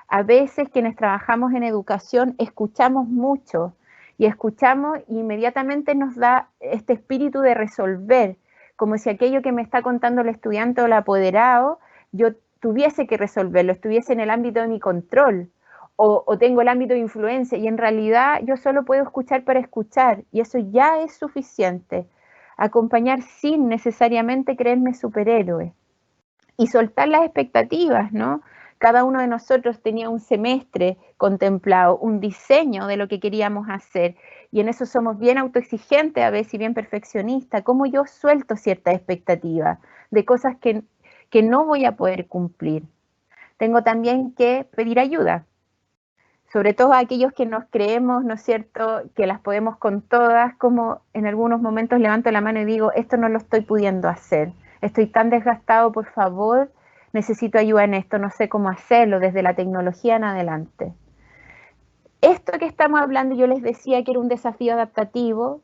A veces quienes trabajamos en educación escuchamos mucho y escuchamos y inmediatamente nos da este espíritu de resolver, como si aquello que me está contando el estudiante o el apoderado, yo tuviese que resolverlo, estuviese en el ámbito de mi control o tengo el ámbito de influencia y en realidad yo solo puedo escuchar para escuchar y eso ya es suficiente. Acompañar sin necesariamente creerme superhéroe. Y soltar las expectativas, ¿no? Cada uno de nosotros tenía un semestre contemplado, un diseño de lo que queríamos hacer, y en eso somos bien autoexigentes a veces y bien perfeccionistas. ¿Cómo yo suelto ciertas expectativas de cosas que no voy a poder cumplir? Tengo también que pedir ayuda, sobre todo a aquellos que nos creemos, ¿no es cierto?, que las podemos con todas, como en algunos momentos levanto la mano y digo, esto no lo estoy pudiendo hacer. Estoy tan desgastado, por favor, necesito ayuda en esto, no sé cómo hacerlo, desde la tecnología en adelante. Esto que estamos hablando, yo les decía que era un desafío adaptativo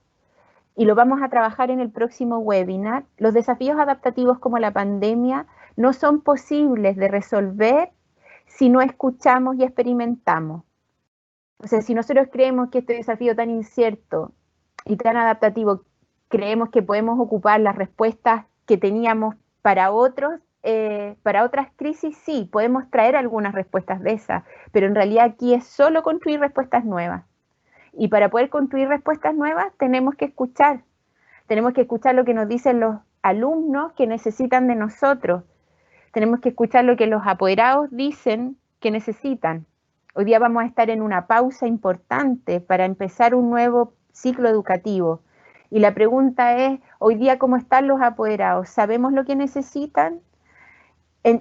y lo vamos a trabajar en el próximo webinar. Los desafíos adaptativos como la pandemia no son posibles de resolver si no escuchamos y experimentamos. O sea, si nosotros creemos que este desafío tan incierto y tan adaptativo, creemos que podemos ocupar las respuestas que teníamos para otros, para otras crisis, sí, podemos traer algunas respuestas de esas, pero en realidad aquí es solo construir respuestas nuevas. Y para poder construir respuestas nuevas tenemos que escuchar lo que nos dicen los alumnos que necesitan de nosotros, tenemos que escuchar lo que los apoderados dicen que necesitan. Hoy día vamos a estar en una pausa importante para empezar un nuevo ciclo educativo. Y la pregunta es, hoy día, ¿cómo están los apoderados? ¿Sabemos lo que necesitan?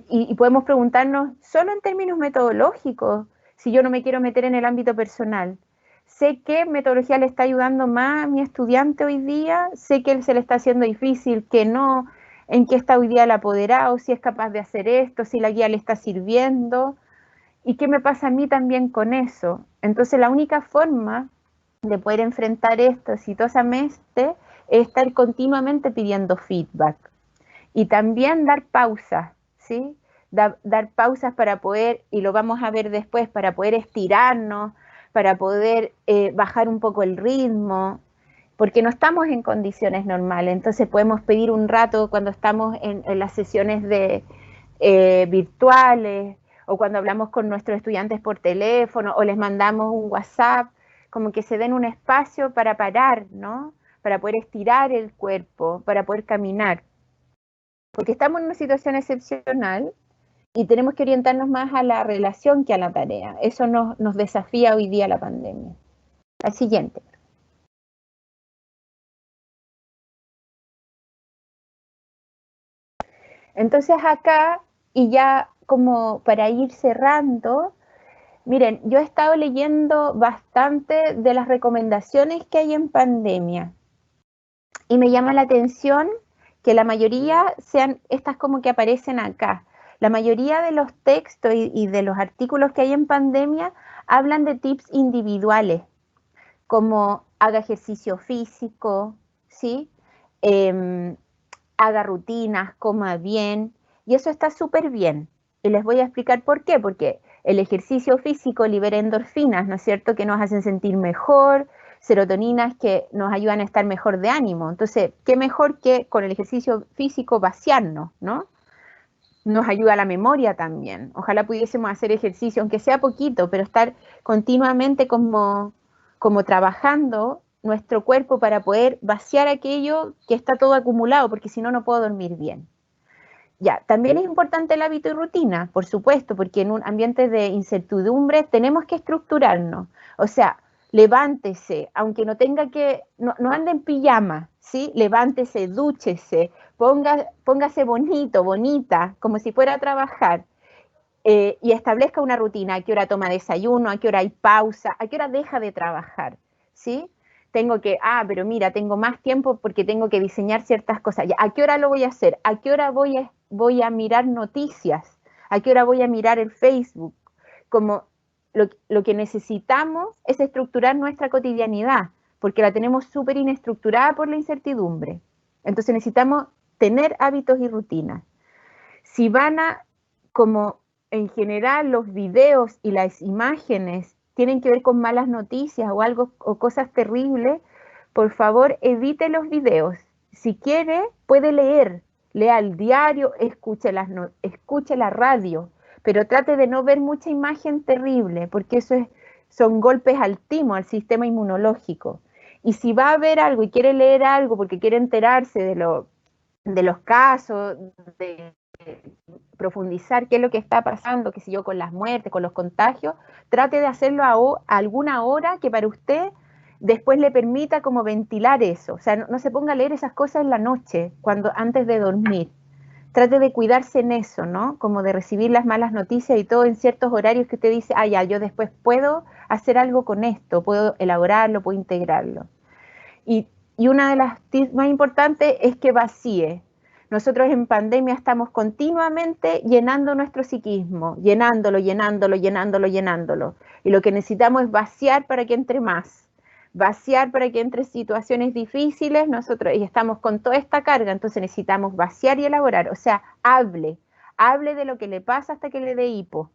Y podemos preguntarnos solo en términos metodológicos, si yo no me quiero meter en el ámbito personal. Sé qué metodología le está ayudando más a mi estudiante hoy día, sé que se le está haciendo difícil, que no, en qué está hoy día el apoderado, si es capaz de hacer esto, si la guía le está sirviendo. ¿Y qué me pasa a mí también con eso? Entonces la única forma de poder enfrentar esto exitosamente es estar continuamente pidiendo feedback y también dar pausas, ¿sí? Dar pausas para poder, y lo vamos a ver después, para poder estirarnos, para poder bajar un poco el ritmo, porque no estamos en condiciones normales, entonces podemos pedir un rato cuando estamos en las sesiones virtuales, o cuando hablamos con nuestros estudiantes por teléfono, o les mandamos un WhatsApp, como que se den un espacio para parar, ¿no? Para poder estirar el cuerpo, para poder caminar. Porque estamos en una situación excepcional y tenemos que orientarnos más a la relación que a la tarea. Eso nos desafía hoy día la pandemia. La siguiente. Entonces acá, y ya como para ir cerrando, miren, yo he estado leyendo bastante de las recomendaciones que hay en pandemia y me llama la atención que la mayoría sean estas como que aparecen acá. La mayoría de los textos y de los artículos que hay en pandemia hablan de tips individuales, como haga ejercicio físico, ¿sí? Haga rutinas, coma bien, y eso está súper bien. Y les voy a explicar por qué, porque el ejercicio físico libera endorfinas, ¿no es cierto?, que nos hacen sentir mejor, serotoninas que nos ayudan a estar mejor de ánimo. Entonces, ¿qué mejor que con el ejercicio físico vaciarnos, ¿no? Nos ayuda a la memoria también. Ojalá pudiésemos hacer ejercicio, aunque sea poquito, pero estar continuamente como trabajando nuestro cuerpo para poder vaciar aquello que está todo acumulado, porque si no, no puedo dormir bien. Ya, también es importante el hábito y rutina, por supuesto, porque en un ambiente de incertidumbre tenemos que estructurarnos. O sea, levántese, aunque no tenga que, no ande en pijama, ¿sí? Levántese, dúchese, póngase bonito, bonita, como si fuera a trabajar. Y establezca una rutina, a qué hora toma desayuno, a qué hora hay pausa, a qué hora deja de trabajar, ¿sí? Tengo que, pero mira, tengo más tiempo porque tengo que diseñar ciertas cosas. ¿A qué hora lo voy a hacer? ¿A qué hora voy a mirar noticias? ¿A qué hora voy a mirar el Facebook? Como lo que necesitamos es estructurar nuestra cotidianidad, porque la tenemos súper inestructurada por la incertidumbre. Entonces necesitamos tener hábitos y rutinas. Si van a, como en general los videos y las imágenes tienen que ver con malas noticias o algo o cosas terribles, por favor evite los videos. Si quiere, puede leer, lea el diario, escuche la radio, pero trate de no ver mucha imagen terrible, porque son golpes al timo, al sistema inmunológico. Y si va a ver algo y quiere leer algo porque quiere enterarse de los casos, de profundizar qué es lo que está pasando, qué sé yo, con las muertes, con los contagios, trate de hacerlo a alguna hora que para usted después le permita como ventilar eso. O sea, no se ponga a leer esas cosas en la noche, antes de dormir. Trate de cuidarse en eso, ¿no? Como de recibir las malas noticias y todo en ciertos horarios que usted dice, ya, yo después puedo hacer algo con esto, puedo elaborarlo, puedo integrarlo. Y una de las tips más importantes es que vacíe. Nosotros en pandemia estamos continuamente llenando nuestro psiquismo, llenándolo. Y lo que necesitamos es vaciar para que entre más, vaciar para que entre situaciones difíciles, y estamos con toda esta carga, entonces necesitamos vaciar y elaborar. O sea, hable de lo que le pasa hasta que le dé hipo,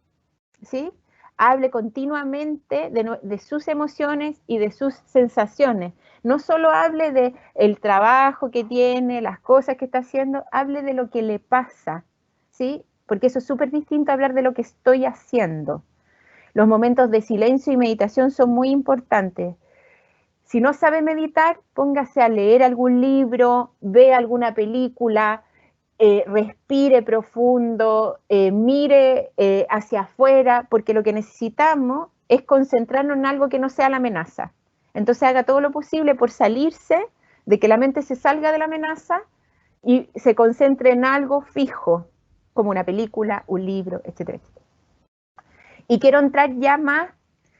¿sí? Hable continuamente de sus emociones y de sus sensaciones. No solo hable de el trabajo que tiene, las cosas que está haciendo, hable de lo que le pasa, ¿sí? Porque eso es súper distinto a hablar de lo que estoy haciendo. Los momentos de silencio y meditación son muy importantes. Si no sabe meditar, póngase a leer algún libro, vea alguna película, respire profundo, mire hacia afuera, porque lo que necesitamos es concentrarnos en algo que no sea la amenaza. Entonces haga todo lo posible por salirse, de que la mente se salga de la amenaza y se concentre en algo fijo, como una película, un libro, etcétera, etcétera. Y quiero entrar ya más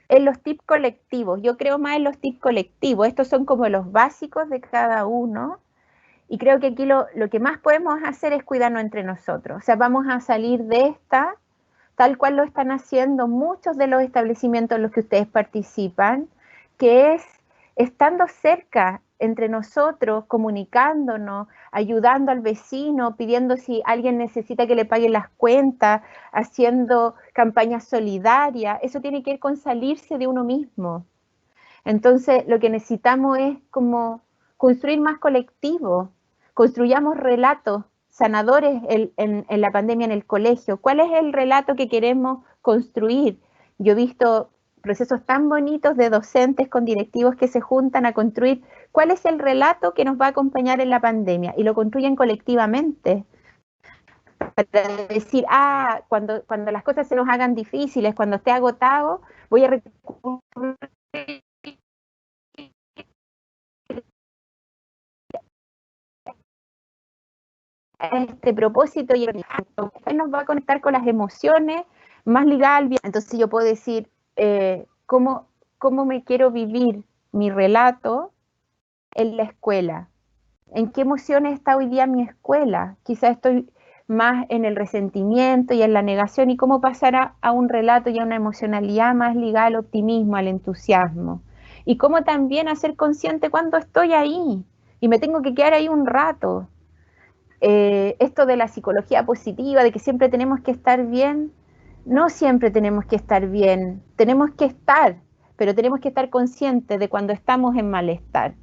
en los tips colectivos. Yo creo más en los tips colectivos. Estos son como los básicos de cada uno. Y creo que aquí lo que más podemos hacer es cuidarnos entre nosotros. O sea, vamos a salir de esta, tal cual lo están haciendo muchos de los establecimientos en los que ustedes participan, que es estando cerca entre nosotros, comunicándonos, ayudando al vecino, pidiendo si alguien necesita que le paguen las cuentas, haciendo campañas solidarias. Eso tiene que ver con salirse de uno mismo. Entonces, lo que necesitamos es como construir más colectivos, construyamos relatos sanadores en la pandemia en el colegio. ¿Cuál es el relato que queremos construir? Yo he visto procesos tan bonitos de docentes con directivos que se juntan a construir cuál es el relato que nos va a acompañar en la pandemia y lo construyen colectivamente para decir, cuando las cosas se nos hagan difíciles, cuando esté agotado, voy a recurrir a este propósito y nos va a conectar con las emociones más ligadas al bien. Entonces yo puedo decir cómo me quiero vivir mi relato en la escuela. ¿En qué emociones está hoy día mi escuela? Quizás estoy más en el resentimiento y en la negación, y cómo pasar a un relato y a una emocionalidad más ligada al optimismo, al entusiasmo. Y cómo también hacer consciente cuando estoy ahí y me tengo que quedar ahí un rato. Esto de la psicología positiva, de que siempre tenemos que estar bien, no siempre tenemos que estar bien, tenemos que estar, pero tenemos que estar conscientes de cuando estamos en malestar,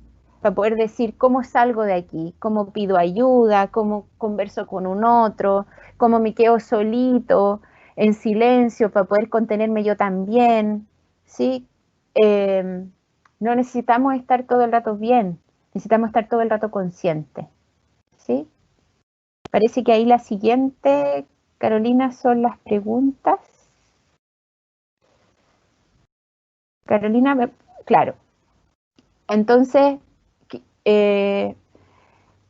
para poder decir cómo salgo de aquí, cómo pido ayuda, cómo converso con un otro, cómo me quedo solito, en silencio, para poder contenerme yo también, ¿sí? No necesitamos estar todo el rato bien, necesitamos estar todo el rato conscientes, ¿sí? Parece que ahí la siguiente, Carolina, son las preguntas. Carolina, claro. Entonces,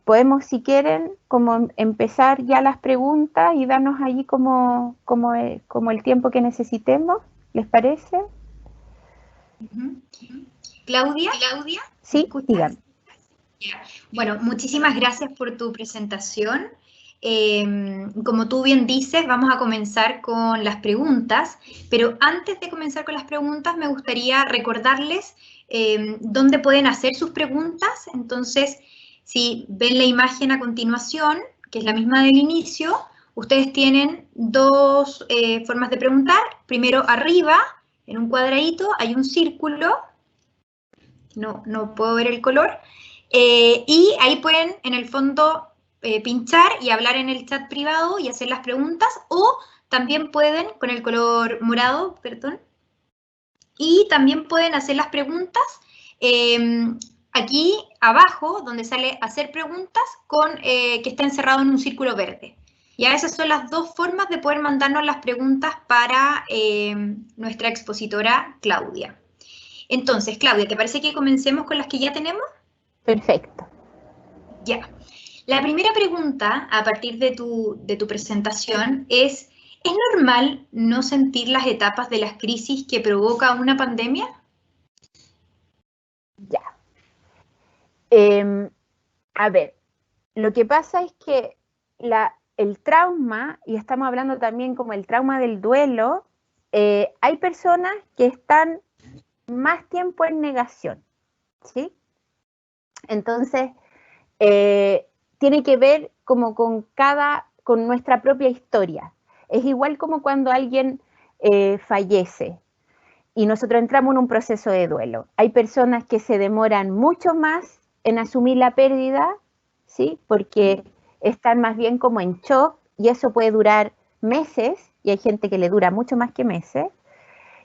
podemos, si quieren, como empezar ya las preguntas y darnos allí como el tiempo que necesitemos, ¿les parece? Claudia. Sí, díganme. Bueno, muchísimas gracias por tu presentación. Como tú bien dices, vamos a comenzar con las preguntas, pero antes de comenzar con las preguntas me gustaría recordarles dónde pueden hacer sus preguntas. Entonces, si ven la imagen a continuación, que es la misma del inicio, ustedes tienen dos formas de preguntar. Primero, arriba, en un cuadradito, hay un círculo. No puedo ver el color. Y ahí pueden, en el fondo, pinchar y hablar en el chat privado y hacer las preguntas, o también pueden, con el color morado, perdón, y también pueden hacer las preguntas aquí abajo, donde sale hacer preguntas, que está encerrado en un círculo verde. Ya esas son las dos formas de poder mandarnos las preguntas para nuestra expositora Claudia. Entonces, Claudia, ¿te parece que comencemos con las que ya tenemos? Perfecto. Ya. La primera pregunta, a partir de tu presentación, ¿es normal no sentir las etapas de las crisis que provoca una pandemia? Ya. A ver, lo que pasa es que el trauma, y estamos hablando también como el trauma del duelo, hay personas que están más tiempo en negación, ¿sí? Entonces, tiene que ver como con nuestra propia historia. Es igual como cuando alguien fallece y nosotros entramos en un proceso de duelo. Hay personas que se demoran mucho más en asumir la pérdida, ¿sí? Porque están más bien como en shock, y eso puede durar meses, y hay gente que le dura mucho más que meses.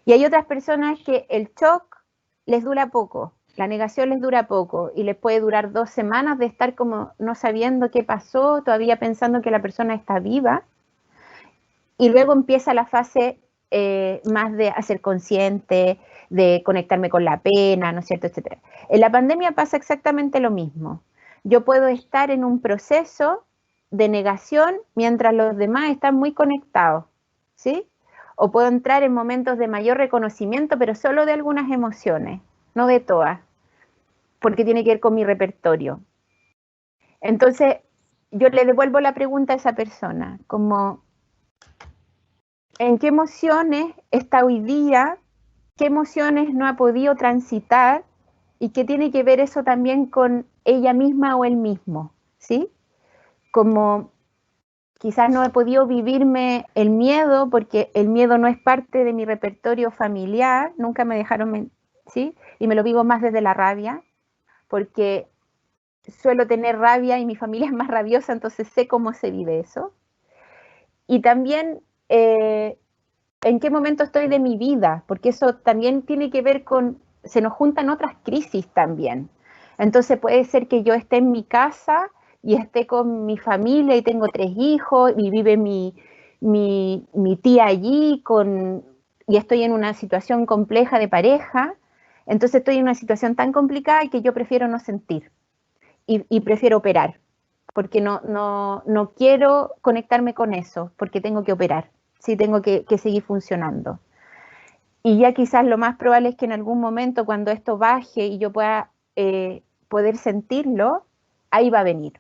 Y hay otras personas que el shock les dura poco, la negación les dura poco, y les puede durar 2 semanas de estar como no sabiendo qué pasó, todavía pensando que la persona está viva, y luego empieza la fase más de hacer consciente, de conectarme con la pena, ¿no es cierto?, etcétera. En la pandemia pasa exactamente lo mismo. Yo puedo estar en un proceso de negación mientras los demás están muy conectados, ¿sí? O puedo entrar en momentos de mayor reconocimiento, pero solo de algunas emociones, no de todas, porque tiene que ver con mi repertorio. Entonces, yo le devuelvo la pregunta a esa persona, como, ¿en qué emociones está hoy día? ¿Qué emociones no ha podido transitar? ¿Y qué tiene que ver eso también con ella misma o él mismo? ¿Sí? Como quizás no he podido vivirme el miedo, porque el miedo no es parte de mi repertorio familiar, nunca me dejaron, ¿sí? Y me lo vivo más desde la rabia, porque suelo tener rabia y mi familia es más rabiosa, entonces sé cómo se vive eso. Y también en qué momento estoy de mi vida, porque eso también tiene que ver con, se nos juntan otras crisis también. Entonces puede ser que yo esté en mi casa y esté con mi familia y tengo 3 hijos y vive mi tía allí y estoy en una situación compleja de pareja. Entonces estoy en una situación tan complicada que yo prefiero no sentir y prefiero operar. porque no quiero conectarme con eso, porque tengo que operar, sí, tengo que seguir funcionando. Y ya quizás lo más probable es que en algún momento cuando esto baje y yo pueda poder sentirlo, ahí va a venir.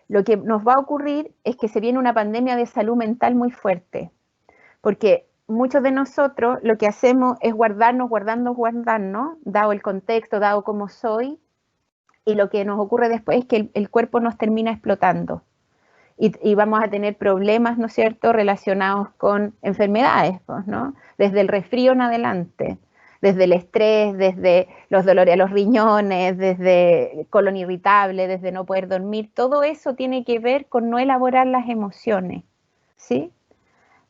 Lo que nos va a ocurrir es que se viene una pandemia de salud mental muy fuerte, porque muchos de nosotros lo que hacemos es guardarnos, dado el contexto, dado cómo soy, y lo que nos ocurre después es que el cuerpo nos termina explotando. Y vamos a tener problemas, ¿no es cierto?, relacionados con enfermedades, pues, ¿no? Desde el resfrío en adelante, desde el estrés, desde los dolores a los riñones, desde colon irritable, desde no poder dormir, todo eso tiene que ver con no elaborar las emociones, ¿sí?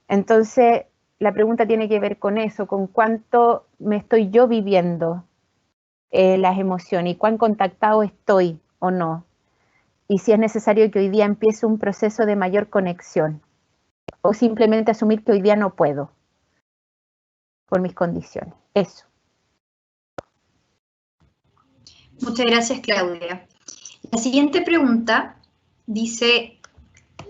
Entonces, la pregunta tiene que ver con eso, con cuánto me estoy yo viviendo las emociones y cuán contactado estoy o no. Y si es necesario que hoy día empiece un proceso de mayor conexión o simplemente asumir que hoy día no puedo por mis condiciones. Eso. Muchas gracias, Claudia. La siguiente pregunta dice,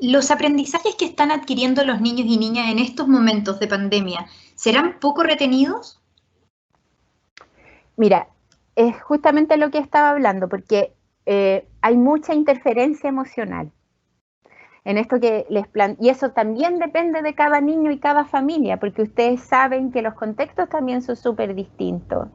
¿los aprendizajes que están adquiriendo los niños y niñas en estos momentos de pandemia serán poco retenidos? Mira, es justamente lo que estaba hablando, porque hay mucha interferencia emocional en esto que les y eso también depende de cada niño y cada familia, porque ustedes saben que los contextos también son súper distintos.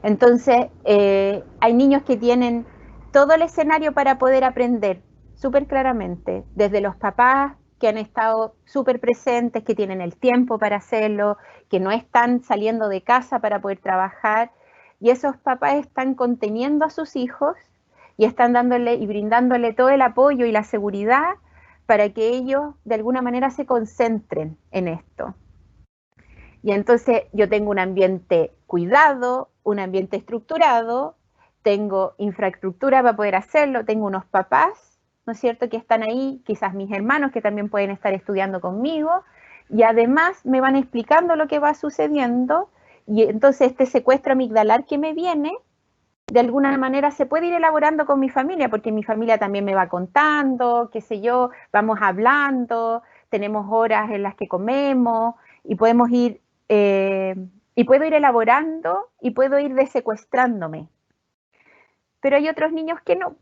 Entonces, hay niños que tienen todo el escenario para poder aprender súper claramente, desde los papás que han estado súper presentes, que tienen el tiempo para hacerlo, que no están saliendo de casa para poder trabajar, y esos papás están conteniendo a sus hijos y están dándole y brindándole todo el apoyo y la seguridad para que ellos de alguna manera se concentren en esto. Y entonces yo tengo un ambiente cuidado, un ambiente estructurado, tengo infraestructura para poder hacerlo, tengo unos papás, ¿no es cierto?, que están ahí, quizás mis hermanos que también pueden estar estudiando conmigo, y además me van explicando lo que va sucediendo, y entonces este secuestro amigdalar que me viene, de alguna manera se puede ir elaborando con mi familia, porque mi familia también me va contando, qué sé yo, vamos hablando, tenemos horas en las que comemos, y podemos ir, y puedo ir elaborando, y puedo ir desecuestrándome. Pero hay otros niños que no.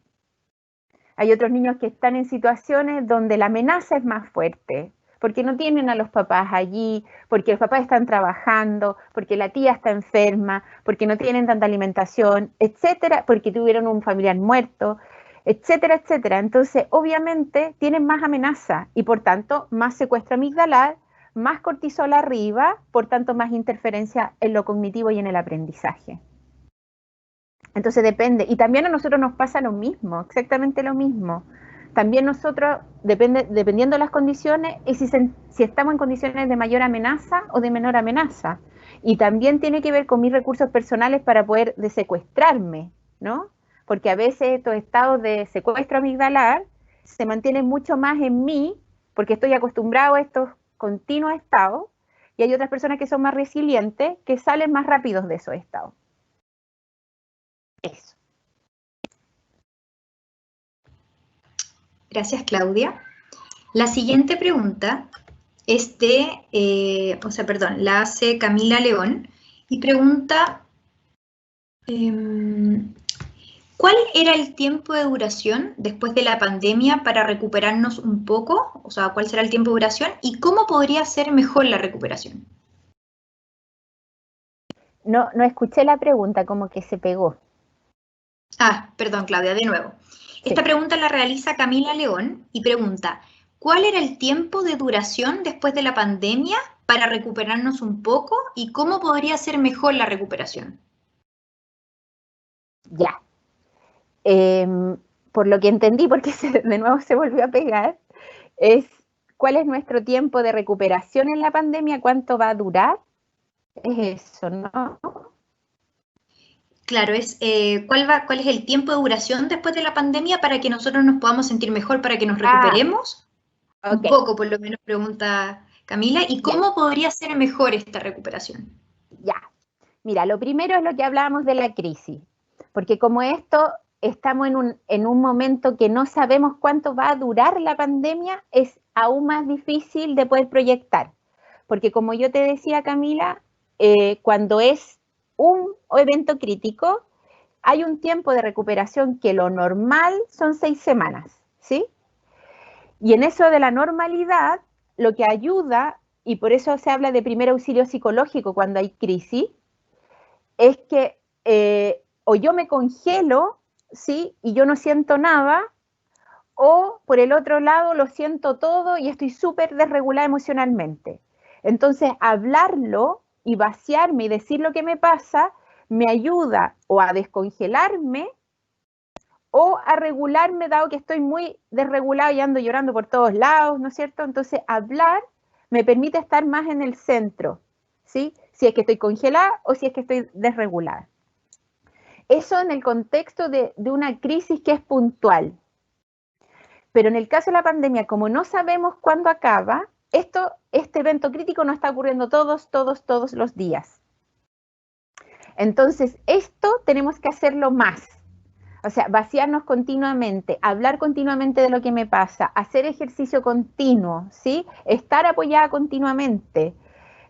Hay otros niños que están en situaciones donde la amenaza es más fuerte, porque no tienen a los papás allí, porque los papás están trabajando, porque la tía está enferma, porque no tienen tanta alimentación, etcétera, porque tuvieron un familiar muerto, etcétera, etcétera. Entonces, obviamente, tienen más amenaza y, por tanto, más secuestro amigdalar, más cortisol arriba, por tanto, más interferencia en lo cognitivo y en el aprendizaje. Entonces depende, y también a nosotros nos pasa lo mismo, exactamente lo mismo. También nosotros, dependiendo de las condiciones, y si estamos en condiciones de mayor amenaza o de menor amenaza. Y también tiene que ver con mis recursos personales para poder desecuestrarme, ¿no? Porque a veces estos estados de secuestro amigdalar se mantienen mucho más en mí, porque estoy acostumbrado a estos continuos estados, y hay otras personas que son más resilientes, que salen más rápidos de esos estados. Eso. Gracias, Claudia. La siguiente pregunta es la hace Camila León y pregunta, ¿cuál era el tiempo de duración después de la pandemia para recuperarnos un poco? O sea, ¿cuál será el tiempo de duración y cómo podría ser mejor la recuperación? No escuché la pregunta, como que se pegó. Perdón, Claudia, de nuevo. Esta pregunta la realiza Camila León y pregunta, ¿cuál era el tiempo de duración después de la pandemia para recuperarnos un poco y cómo podría ser mejor la recuperación? Ya. Por lo que entendí, porque de nuevo se volvió a pegar, es ¿cuál es nuestro tiempo de recuperación en la pandemia? ¿Cuánto va a durar? Es eso, ¿no? Claro, ¿cuál es el tiempo de duración después de la pandemia para que nosotros nos podamos sentir mejor, para que nos recuperemos? Okay. Un poco, por lo menos, pregunta Camila. ¿Y cómo podría ser mejor esta recuperación? Ya. Mira, lo primero es lo que hablábamos de la crisis, porque como esto estamos en un momento que no sabemos cuánto va a durar la pandemia, es aún más difícil de poder proyectar. Porque como yo te decía, Camila, cuando es un evento crítico, hay un tiempo de recuperación que lo normal son 6 semanas, ¿sí? Y en eso de la normalidad, lo que ayuda, y por eso se habla de primer auxilio psicológico cuando hay crisis, es que o yo me congelo, ¿sí? Y yo no siento nada, o por el otro lado lo siento todo y estoy súper desregulada emocionalmente. Entonces, hablarlo y vaciarme y decir lo que me pasa me ayuda o a descongelarme o a regularme, dado que estoy muy desregulada y ando llorando por todos lados, ¿no es cierto? Entonces, hablar me permite estar más en el centro, ¿sí? Si es que estoy congelada o si es que estoy desregulada. Eso en el contexto de una crisis que es puntual. Pero en el caso de la pandemia, como no sabemos cuándo acaba, este evento crítico no está ocurriendo todos los días. Entonces, esto tenemos que hacerlo más. O sea, vaciarnos continuamente, hablar continuamente de lo que me pasa, hacer ejercicio continuo, ¿sí? Estar apoyada continuamente.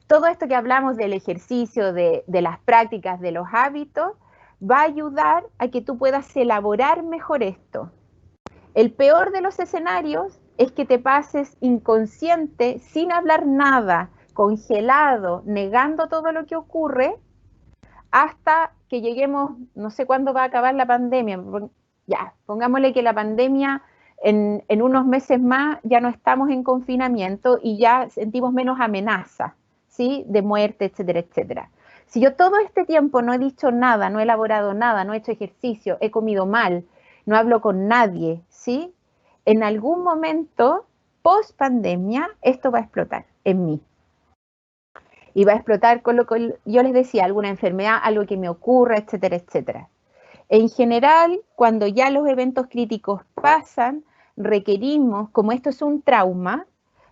Todo esto que hablamos del ejercicio, de las prácticas, de los hábitos, va a ayudar a que tú puedas elaborar mejor esto. El peor de los escenarios es que te pases inconsciente, sin hablar nada, congelado, negando todo lo que ocurre, hasta que lleguemos, no sé cuándo va a acabar la pandemia, ya, pongámosle que la pandemia en unos meses más ya no estamos en confinamiento y ya sentimos menos amenaza, ¿sí? De muerte, etcétera, etcétera. Si yo todo este tiempo no he dicho nada, no he elaborado nada, no he hecho ejercicio, he comido mal, no hablo con nadie, ¿sí? En algún momento, post pandemia, esto va a explotar en mí. Y va a explotar con lo que yo les decía, alguna enfermedad, algo que me ocurra, etcétera, etcétera. En general, cuando ya los eventos críticos pasan, requerimos, como esto es un trauma,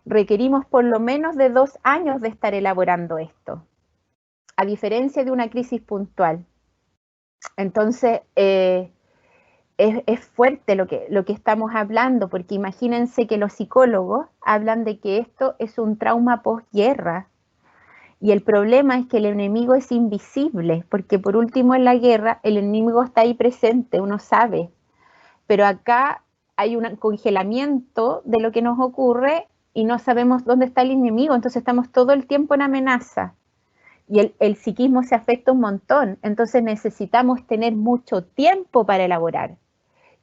requerimos por lo menos de 2 años de estar elaborando esto, a diferencia de una crisis puntual. Entonces, es fuerte lo que estamos hablando, porque imagínense que los psicólogos hablan de que esto es un trauma posguerra. Y el problema es que el enemigo es invisible, porque por último en la guerra el enemigo está ahí presente, uno sabe. Pero acá hay un congelamiento de lo que nos ocurre y no sabemos dónde está el enemigo, entonces estamos todo el tiempo en amenaza. Y el psiquismo se afecta un montón, entonces necesitamos tener mucho tiempo para elaborar.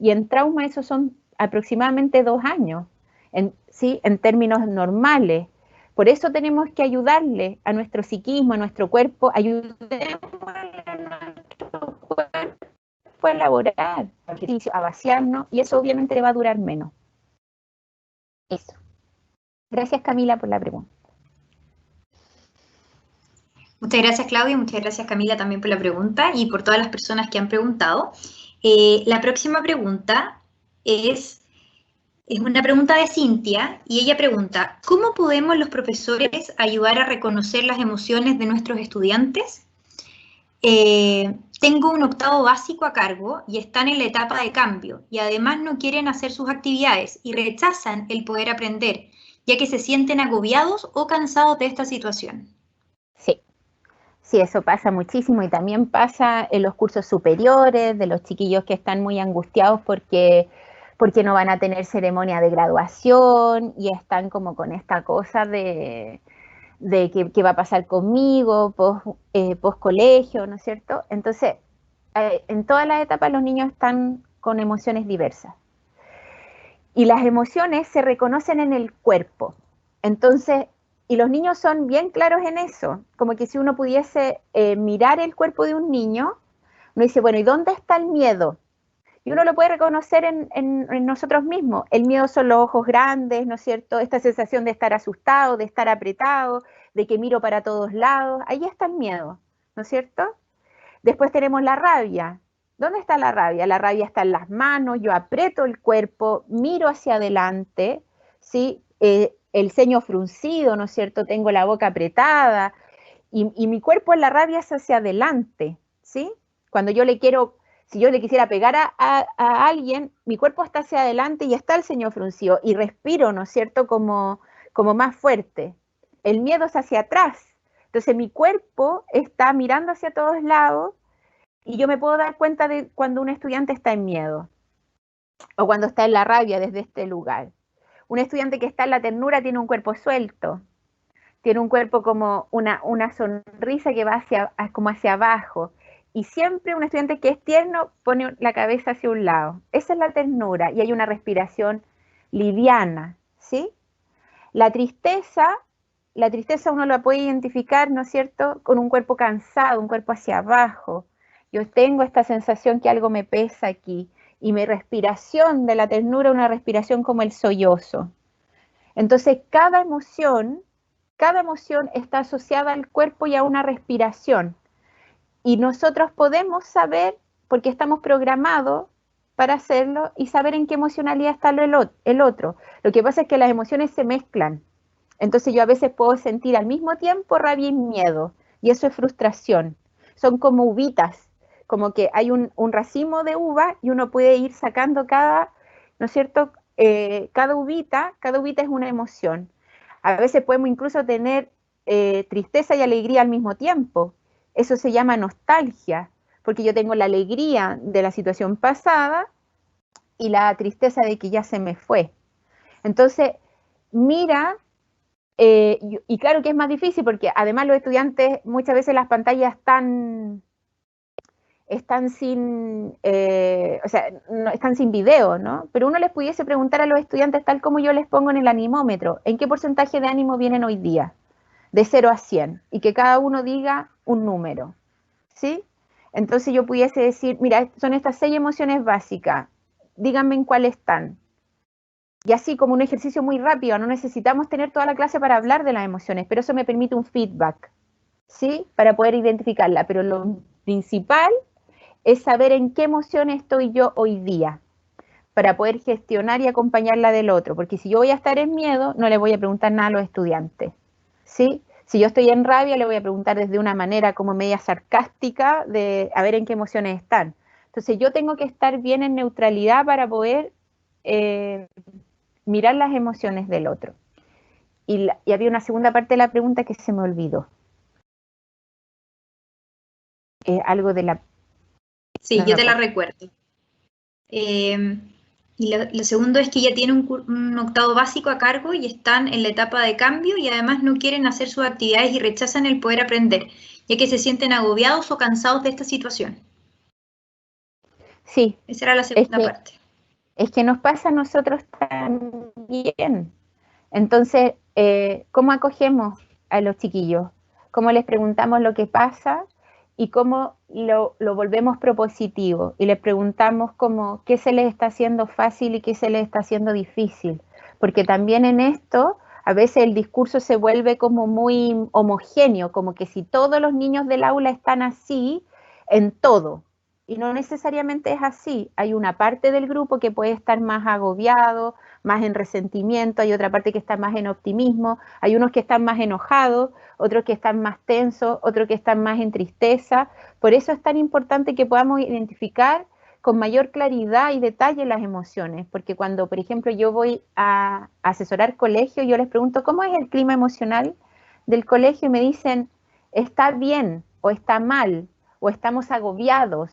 Y en trauma eso son aproximadamente 2 años, ¿sí? En términos normales. Por eso tenemos que ayudarle a nuestro psiquismo, a nuestro cuerpo, ayudemos a nuestro cuerpo a elaborar ejercicio, a vaciarnos, y eso obviamente va a durar menos. Eso. Gracias, Camila, por la pregunta. Muchas gracias, Claudia, muchas gracias, Camila, también por la pregunta y por todas las personas que han preguntado. La próxima pregunta es una pregunta de Cintia y ella pregunta, ¿cómo podemos los profesores ayudar a reconocer las emociones de nuestros estudiantes? Tengo un octavo básico a cargo y están en la etapa de cambio y además no quieren hacer sus actividades y rechazan el poder aprender, ya que se sienten agobiados o cansados de esta situación. Sí, eso pasa muchísimo y también pasa en los cursos superiores, de los chiquillos que están muy angustiados porque no van a tener ceremonia de graduación y están como con esta cosa de qué va a pasar conmigo, post colegio, ¿no es cierto? Entonces, en todas las etapas los niños están con emociones diversas. Y las emociones se reconocen en el cuerpo. Entonces, y los niños son bien claros en eso, como que si uno pudiese mirar el cuerpo de un niño, uno dice, bueno, ¿y dónde está el miedo? Y uno lo puede reconocer en nosotros mismos. El miedo son los ojos grandes, ¿no es cierto? Esta sensación de estar asustado, de estar apretado, de que miro para todos lados. Ahí está el miedo, ¿no es cierto? Después tenemos la rabia. ¿Dónde está la rabia? La rabia está en las manos, yo aprieto el cuerpo, miro hacia adelante, ¿sí? El ceño fruncido, ¿no es cierto? Tengo la boca apretada y mi cuerpo en la rabia es hacia adelante, ¿sí? Cuando yo le quiero Si yo le quisiera pegar a alguien, mi cuerpo está hacia adelante y está el ceño fruncido y respiro, ¿no es cierto?, como más fuerte. El miedo es hacia atrás. Entonces mi cuerpo está mirando hacia todos lados y yo me puedo dar cuenta de cuando un estudiante está en miedo o cuando está en la rabia desde este lugar. Un estudiante que está en la ternura tiene un cuerpo suelto, tiene un cuerpo como una sonrisa que va como hacia abajo. Y siempre un estudiante que es tierno pone la cabeza hacia un lado. Esa es la ternura y hay una respiración liviana, ¿sí? La tristeza uno la puede identificar, ¿no es cierto?, con un cuerpo cansado, un cuerpo hacia abajo. Yo tengo esta sensación que algo me pesa aquí. Y mi respiración de la ternura es una respiración como el sollozo. Entonces, cada emoción está asociada al cuerpo y a una respiración. Y nosotros podemos saber, porque estamos programados para hacerlo, y saber en qué emocionalidad está el otro. Lo que pasa es que las emociones se mezclan. Entonces yo a veces puedo sentir al mismo tiempo rabia y miedo, y eso es frustración. Son como uvitas, como que hay un racimo de uva y uno puede ir sacando cada, ¿no es cierto?, cada uvita es una emoción. A veces podemos incluso tener tristeza y alegría al mismo tiempo. Eso se llama nostalgia, porque yo tengo la alegría de la situación pasada y la tristeza de que ya se me fue. Entonces, mira, y claro que es más difícil porque además los estudiantes muchas veces las pantallas están sin, o sea, no, están sin video, ¿no? Pero uno les pudiese preguntar a los estudiantes, tal como yo les pongo en el animómetro, ¿en qué porcentaje de ánimo vienen hoy día? De 0 a 100, y que cada uno diga un número, ¿sí? Entonces yo pudiese decir, mira, son estas 6 emociones básicas, díganme en cuál están. Y así como un ejercicio muy rápido, no necesitamos tener toda la clase para hablar de las emociones, pero eso me permite un feedback, ¿sí? Para poder identificarla, pero lo principal es saber en qué emoción estoy yo hoy día, para poder gestionar y acompañar la del otro, porque si yo voy a estar en miedo, no le voy a preguntar nada a los estudiantes, ¿sí? Si yo estoy en rabia, le voy a preguntar desde una manera como media sarcástica de a ver en qué emociones están. Entonces yo tengo que estar bien en neutralidad para poder mirar las emociones del otro. Y había una segunda parte de la pregunta que se me olvidó. Algo de la... Sí, no yo me te la acuerdo. recuerdo. Y lo segundo es que ya tienen un octavo básico a cargo y están en la etapa de cambio y además no quieren hacer sus actividades y rechazan el poder aprender, ya que se sienten agobiados o cansados de esta situación. Sí, Esa era la es segunda que, parte. es que nos pasa a nosotros también. Entonces, ¿cómo acogemos a los chiquillos? ¿Cómo les preguntamos lo que pasa? Y cómo lo volvemos propositivo. Y les preguntamos qué se les está haciendo fácil y qué se les está haciendo difícil. Porque también en esto, a veces el discurso se vuelve como muy homogéneo, como que si todos los niños del aula están así, en todo. Y no necesariamente es así. Hay una parte del grupo que puede estar más agobiado, más en resentimiento, hay otra parte que está más en optimismo, hay unos que están más enojados, otros que están más tensos, otros que están más en tristeza. Por eso es tan importante que podamos identificar con mayor claridad y detalle las emociones, porque cuando, por ejemplo, yo voy a asesorar colegio, yo les pregunto, ¿cómo es el clima emocional del colegio? Y me dicen, está bien, o está mal, o estamos agobiados,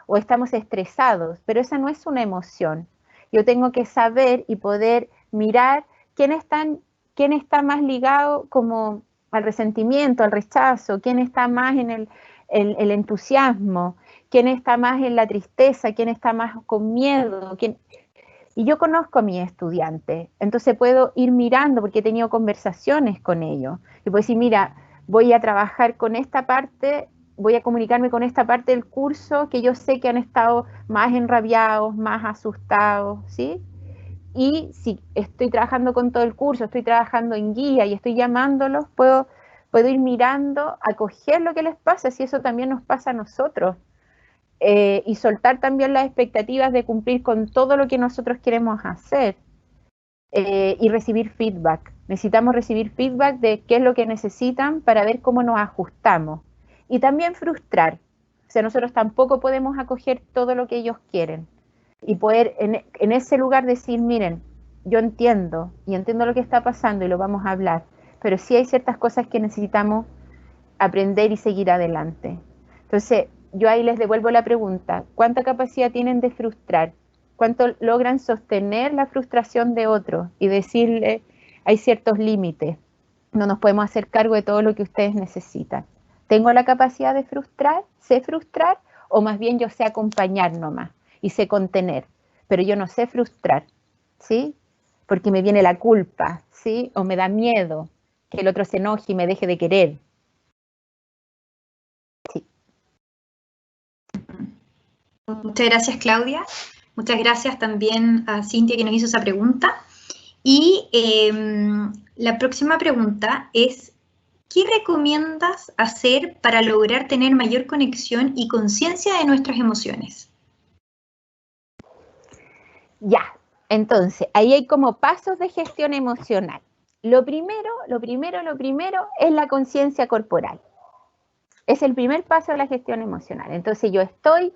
o estamos estresados, pero esa no es una emoción. Yo tengo que saber y poder mirar quién está más ligado como al resentimiento, al rechazo, quién está más en el entusiasmo, quién está más en la tristeza, quién está más con miedo. Y yo conozco a mis estudiantes, entonces puedo ir mirando porque he tenido conversaciones con ellos. Y puedo decir, mira, voy a trabajar con esta parte, voy a comunicarme con esta parte del curso que yo sé que han estado más enrabiados, más asustados, ¿sí? Y si estoy trabajando con todo el curso, estoy trabajando en guía y estoy llamándolos, puedo ir mirando, acoger lo que les pasa, si eso también nos pasa a nosotros. Y soltar también las expectativas de cumplir con todo lo que nosotros queremos hacer. Y recibir feedback. Necesitamos recibir feedback de qué es lo que necesitan para ver cómo nos ajustamos. Y también frustrar. O sea, nosotros tampoco podemos acoger todo lo que ellos quieren. Y poder en ese lugar decir, miren, yo entiendo y entiendo lo que está pasando y lo vamos a hablar, pero sí hay ciertas cosas que necesitamos aprender y seguir adelante. Entonces, yo ahí les devuelvo la pregunta, ¿cuánta capacidad tienen de frustrar? ¿Cuánto logran sostener la frustración de otro y decirle, hay ciertos límites, no nos podemos hacer cargo de todo lo que ustedes necesitan? ¿Tengo la capacidad de frustrar? ¿Sé frustrar? ¿O más bien yo sé acompañar nomás y sé contener? Pero yo no sé frustrar, ¿sí? Porque me viene la culpa, ¿sí? O me da miedo que el otro se enoje y me deje de querer. Sí. Muchas gracias, Claudia. Muchas gracias también a Cintia que nos hizo esa pregunta. Y la próxima pregunta es, ¿qué recomiendas hacer para lograr tener mayor conexión y conciencia de nuestras emociones? Ya, entonces, ahí hay como pasos de gestión emocional. Lo primero es la conciencia corporal. Es el primer paso de la gestión emocional. Entonces yo estoy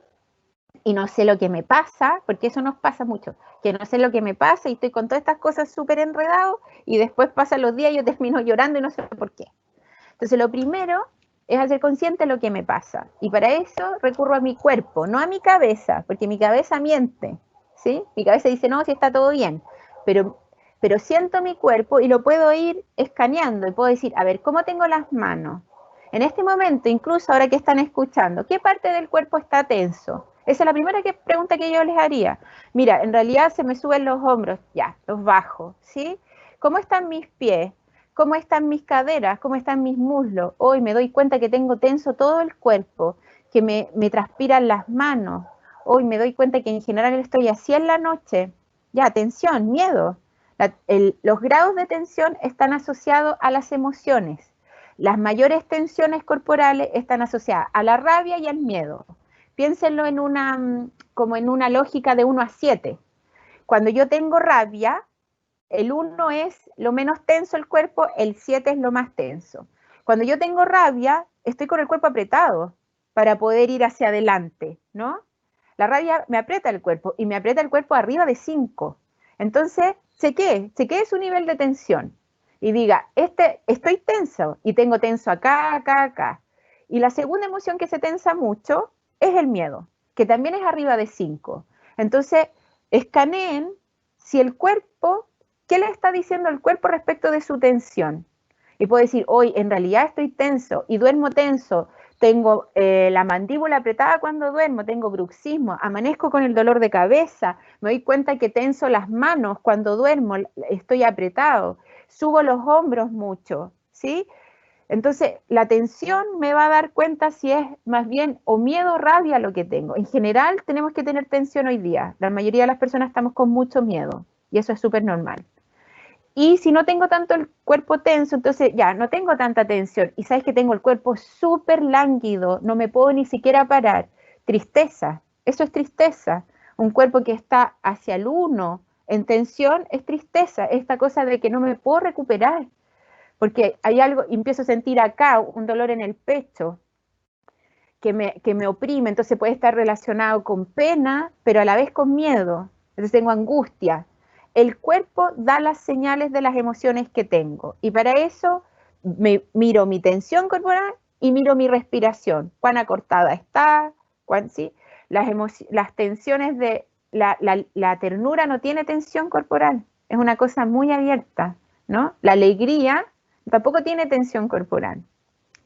y no sé lo que me pasa, porque eso nos pasa mucho, que no sé lo que me pasa y estoy con todas estas cosas súper enredado y después pasan los días y yo termino llorando y no sé por qué. Entonces lo primero es hacer consciente de lo que me pasa. Y para eso recurro a mi cuerpo, no a mi cabeza, porque mi cabeza miente, ¿sí? Mi cabeza dice, no, si está todo bien, pero siento mi cuerpo y lo puedo ir escaneando y puedo decir, a ver, ¿cómo tengo las manos? En este momento, incluso ahora que están escuchando, ¿qué parte del cuerpo está tenso? Esa es la primera pregunta que yo les haría. Mira, en realidad se me suben los hombros, ya, los bajo, ¿sí? ¿Cómo están mis pies? ¿Cómo están mis caderas? ¿Cómo están mis muslos? Hoy me doy cuenta que tengo tenso todo el cuerpo, que me transpiran las manos. Hoy me doy cuenta que en general estoy así en la noche. Ya, tensión, miedo. Los grados de tensión están asociados a las emociones. Las mayores tensiones corporales están asociadas a la rabia y al miedo. Piénsenlo como en una lógica de 1 a 7. Cuando yo tengo rabia, el 1 es lo menos tenso el cuerpo, el 7 es lo más tenso. Cuando yo tengo rabia, estoy con el cuerpo apretado para poder ir hacia adelante, ¿no? La rabia me aprieta el cuerpo y me aprieta el cuerpo arriba de 5. Entonces, chequee su nivel de tensión y diga, estoy tenso y tengo tenso acá, acá, acá. Y la segunda emoción que se tensa mucho es el miedo, que también es arriba de 5. Entonces, escaneen si el cuerpo, ¿qué le está diciendo el cuerpo respecto de su tensión? Y puedo decir, hoy en realidad estoy tenso y duermo tenso, tengo la mandíbula apretada cuando duermo, tengo bruxismo, amanezco con el dolor de cabeza, me doy cuenta que tenso las manos cuando duermo, estoy apretado, subo los hombros mucho, ¿sí? Entonces, la tensión me va a dar cuenta si es más bien o miedo o rabia lo que tengo. En general, tenemos que tener tensión hoy día. La mayoría de las personas estamos con mucho miedo y eso es súper normal. Y si no tengo tanto el cuerpo tenso, entonces ya no tengo tanta tensión. Y sabes que tengo el cuerpo súper lánguido, no me puedo ni siquiera parar. Tristeza, eso es tristeza. Un cuerpo que está hacia el 1 en tensión es tristeza, esta cosa de que no me puedo recuperar. Porque hay algo, y empiezo a sentir acá un dolor en el pecho que me oprime, entonces puede estar relacionado con pena, pero a la vez con miedo. Entonces tengo angustia. El cuerpo da las señales de las emociones que tengo y para eso miro mi tensión corporal y miro mi respiración. Cuán acortada está, ¿sí? Las tensiones de la ternura no tiene tensión corporal, es una cosa muy abierta, ¿no? La alegría tampoco tiene tensión corporal.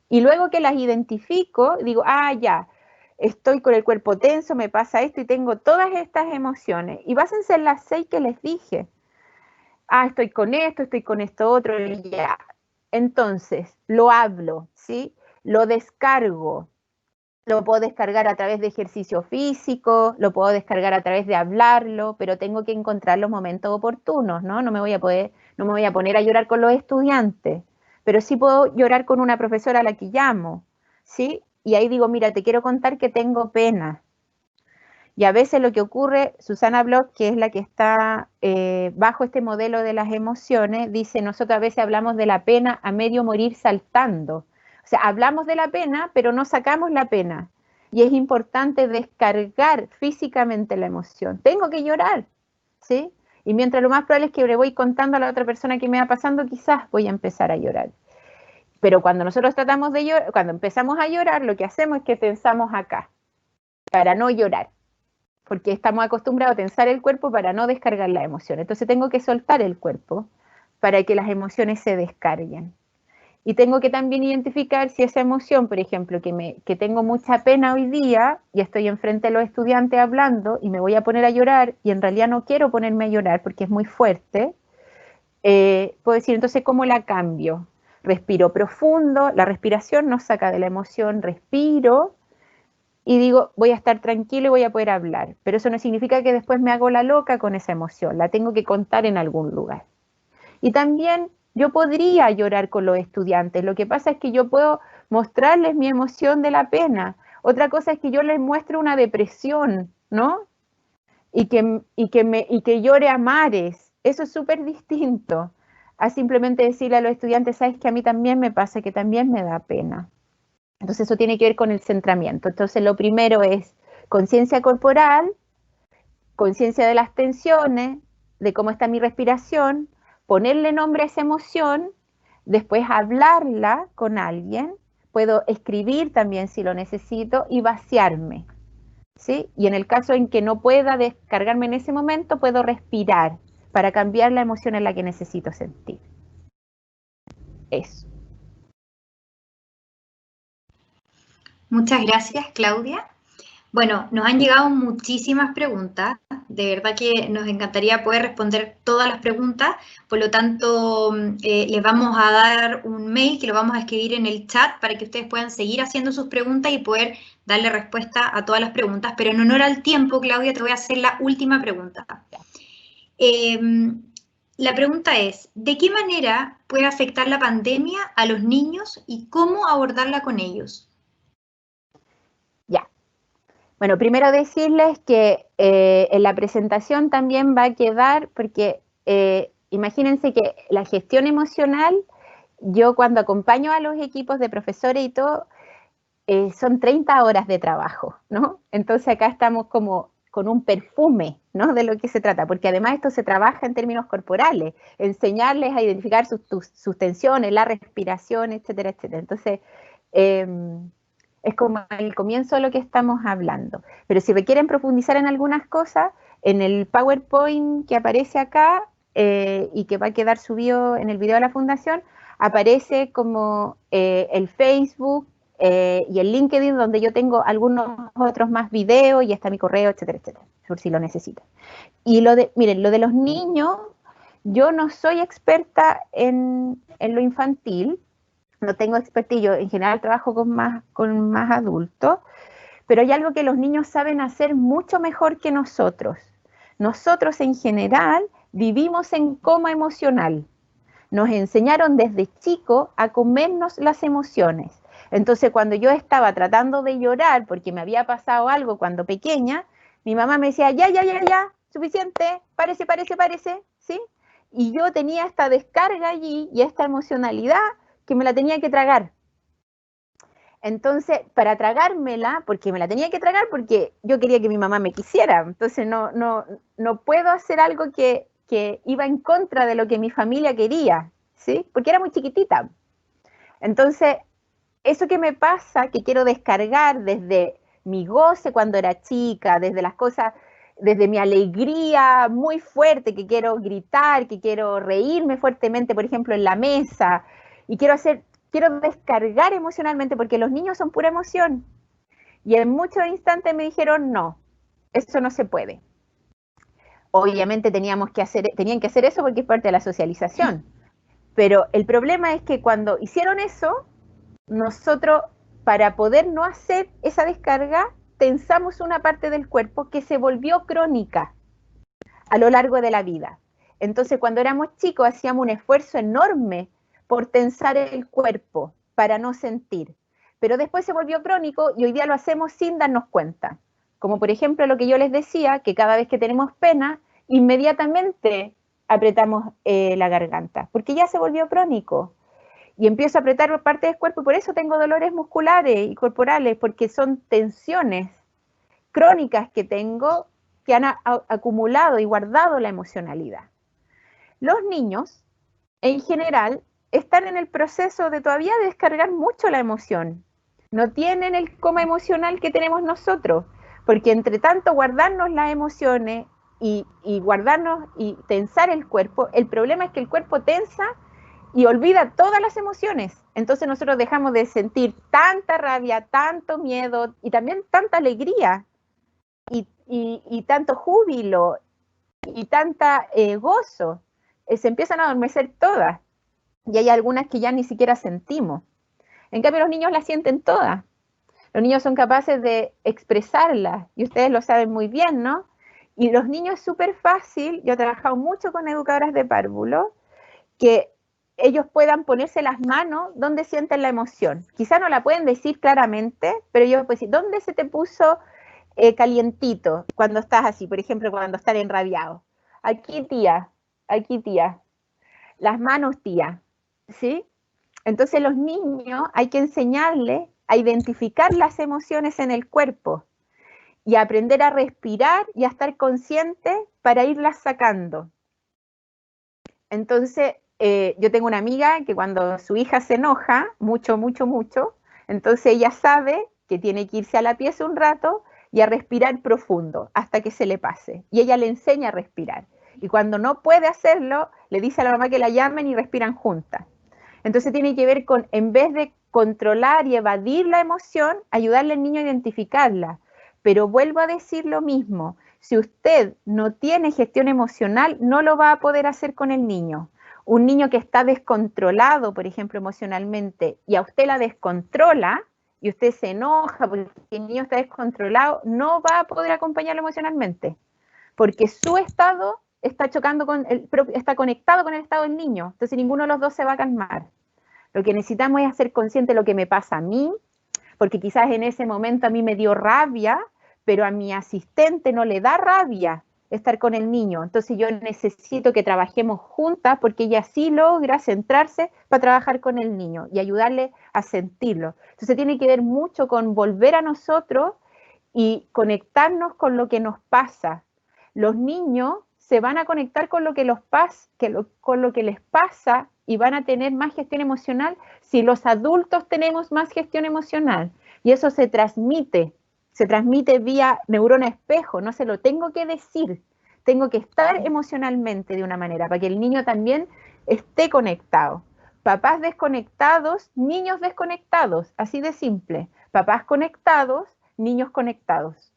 Y luego que las identifico, digo, ah, ya, estoy con el cuerpo tenso, me pasa esto y tengo todas estas emociones. Y básense en las 6 que les dije. Ah, estoy con esto otro, y ya. Entonces, lo hablo, ¿sí? Lo descargo. Lo puedo descargar a través de ejercicio físico, lo puedo descargar a través de hablarlo, pero tengo que encontrar los momentos oportunos, ¿no? No me voy a poner a llorar con los estudiantes, pero sí puedo llorar con una profesora a la que llamo, ¿sí? Y ahí digo, mira, te quiero contar que tengo pena. Y a veces lo que ocurre, Susana Bloch, que es la que está bajo este modelo de las emociones, dice, nosotros a veces hablamos de la pena a medio morir saltando. O sea, hablamos de la pena, pero no sacamos la pena. y es importante descargar físicamente la emoción. Tengo que llorar, ¿sí? Y mientras lo más probable es que le voy contando a la otra persona que me va pasando, quizás voy a empezar a llorar. Pero cuando nosotros tratamos de llorar, cuando empezamos a llorar, lo que hacemos es que tensamos acá, para no llorar, porque estamos acostumbrados a tensar el cuerpo para no descargar la emoción. Entonces tengo que soltar el cuerpo para que las emociones se descarguen. Y tengo que también identificar si esa emoción, por ejemplo, que tengo mucha pena hoy día y estoy enfrente de los estudiantes hablando y me voy a poner a llorar y en realidad no quiero ponerme a llorar porque es muy fuerte, puedo decir, entonces, ¿cómo la cambio? Respiro profundo, la respiración nos saca de la emoción, respiro y digo, voy a estar tranquilo y voy a poder hablar. Pero eso no significa que después me hago la loca con esa emoción, la tengo que contar en algún lugar. Y también yo podría llorar con los estudiantes, lo que pasa es que yo puedo mostrarles mi emoción de la pena. Otra cosa es que yo les muestre una depresión, ¿no? Y que llore a mares. Eso es súper distinto a simplemente decirle a los estudiantes, sabes que a mí también me pasa, que también me da pena. Entonces eso tiene que ver con el centramiento. Entonces lo primero es conciencia corporal, conciencia de las tensiones, de cómo está mi respiración, ponerle nombre a esa emoción, después hablarla con alguien, puedo escribir también si lo necesito y vaciarme, ¿sí? Y en el caso en que no pueda descargarme en ese momento, puedo respirar para cambiar la emoción en la que necesito sentir. Eso. Muchas gracias, Claudia. Bueno, nos han llegado muchísimas preguntas. De verdad que nos encantaría poder responder todas las preguntas. Por lo tanto, les vamos a dar un mail que lo vamos a escribir en el chat para que ustedes puedan seguir haciendo sus preguntas y poder darle respuesta a todas las preguntas. Pero en honor al tiempo, Claudia, te voy a hacer la última pregunta. La pregunta es, ¿de qué manera puede afectar la pandemia a los niños y cómo abordarla con ellos? Ya. Bueno, primero decirles que en la presentación también va a quedar, porque imagínense que la gestión emocional, yo cuando acompaño a los equipos de profesores y todo, son 30 horas de trabajo, ¿no? Entonces acá estamos como con un perfume, ¿no? De lo que se trata, porque además esto se trabaja en términos corporales, enseñarles a identificar sus tensiones, la respiración, etcétera, etcétera. Entonces, es como el comienzo de lo que estamos hablando. Pero si requieren profundizar en algunas cosas, en el PowerPoint que aparece acá y que va a quedar subido en el video de la Fundación, aparece como el Facebook y el LinkedIn, donde yo tengo algunos otros más videos y está mi correo, etcétera, etcétera, por si lo necesitan. Y miren, lo de los niños, yo no soy experta en lo infantil, no tengo expertise, yo en general trabajo con más adultos, pero hay algo que los niños saben hacer mucho mejor que nosotros. Nosotros en general vivimos en coma emocional. Nos enseñaron desde chico a comernos las emociones. Entonces, cuando yo estaba tratando de llorar porque me había pasado algo cuando pequeña, mi mamá me decía, ya, suficiente, párese, ¿sí? Y yo tenía esta descarga allí y esta emocionalidad que me la tenía que tragar. Entonces, para tragármela, porque me la tenía que tragar porque yo quería que mi mamá me quisiera, entonces no puedo hacer algo que iba en contra de lo que mi familia quería, ¿sí? Porque era muy chiquitita. Entonces, eso que me pasa, que quiero descargar desde mi goce cuando era chica, desde las cosas, desde mi alegría muy fuerte, que quiero gritar, que quiero reírme fuertemente, por ejemplo, en la mesa, y quiero descargar emocionalmente, porque los niños son pura emoción. Y en muchos instantes me dijeron, no, eso no se puede. Obviamente tenían que hacer eso porque es parte de la socialización. Pero el problema es que cuando hicieron eso, nosotros, para poder no hacer esa descarga, tensamos una parte del cuerpo que se volvió crónica a lo largo de la vida. Entonces, cuando éramos chicos, hacíamos un esfuerzo enorme por tensar el cuerpo para no sentir. Pero después se volvió crónico y hoy día lo hacemos sin darnos cuenta. Como por ejemplo lo que yo les decía, que cada vez que tenemos pena, inmediatamente apretamos la garganta, porque ya se volvió crónico. y empiezo a apretar parte del cuerpo y por eso tengo dolores musculares y corporales, porque son tensiones crónicas que tengo que han acumulado y guardado la emocionalidad. Los niños, en general, están en el proceso de todavía descargar mucho la emoción. No tienen el coma emocional que tenemos nosotros, porque entre tanto guardarnos las emociones y guardarnos y tensar el cuerpo, el problema es que el cuerpo tensa y olvida todas las emociones. Entonces nosotros dejamos de sentir tanta rabia, tanto miedo y también tanta alegría y tanto júbilo y tanta gozo. Se empiezan a adormecer todas y hay algunas que ya ni siquiera sentimos. En cambio los niños las sienten todas. Los niños son capaces de expresarlas y ustedes lo saben muy bien, ¿no? Y los niños es súper fácil, yo he trabajado mucho con educadoras de párvulo, que ellos puedan ponerse las manos donde sienten la emoción. Quizá no la pueden decir claramente, pero ellos pueden decir, ¿dónde se te puso calientito cuando estás así? Por ejemplo, cuando están enrabiados. Aquí, tía. Aquí, tía. Las manos, tía. ¿Sí? Entonces los niños hay que enseñarles a identificar las emociones en el cuerpo y a aprender a respirar y a estar consciente para irlas sacando. Entonces, yo tengo una amiga que cuando su hija se enoja, mucho, entonces ella sabe que tiene que irse a la pieza un rato y a respirar profundo hasta que se le pase. Y ella le enseña a respirar. Y cuando no puede hacerlo, le dice a la mamá que la llamen y respiran juntas. Entonces tiene que ver con, en vez de controlar y evadir la emoción, ayudarle al niño a identificarla. Pero vuelvo a decir lo mismo, si usted no tiene gestión emocional, no lo va a poder hacer con el niño. Un niño que está descontrolado, por ejemplo, emocionalmente, y a usted la descontrola, y usted se enoja porque el niño está descontrolado, no va a poder acompañarlo emocionalmente, porque su estado está chocando está conectado con el estado del niño, entonces ninguno de los dos se va a calmar. Lo que necesitamos es hacer consciente de lo que me pasa a mí, porque quizás en ese momento a mí me dio rabia, pero a mi asistente no le da rabia estar con el niño. Entonces yo necesito que trabajemos juntas porque ella sí logra centrarse para trabajar con el niño y ayudarle a sentirlo. Entonces tiene que ver mucho con volver a nosotros y conectarnos con lo que nos pasa. Los niños se van a conectar con lo que con lo que les pasa y van a tener más gestión emocional si los adultos tenemos más gestión emocional. Y eso se transmite vía neurona espejo, no se lo tengo que decir, tengo que estar emocionalmente de una manera para que el niño también esté conectado. Papás desconectados, niños desconectados, así de simple. Papás conectados, niños conectados.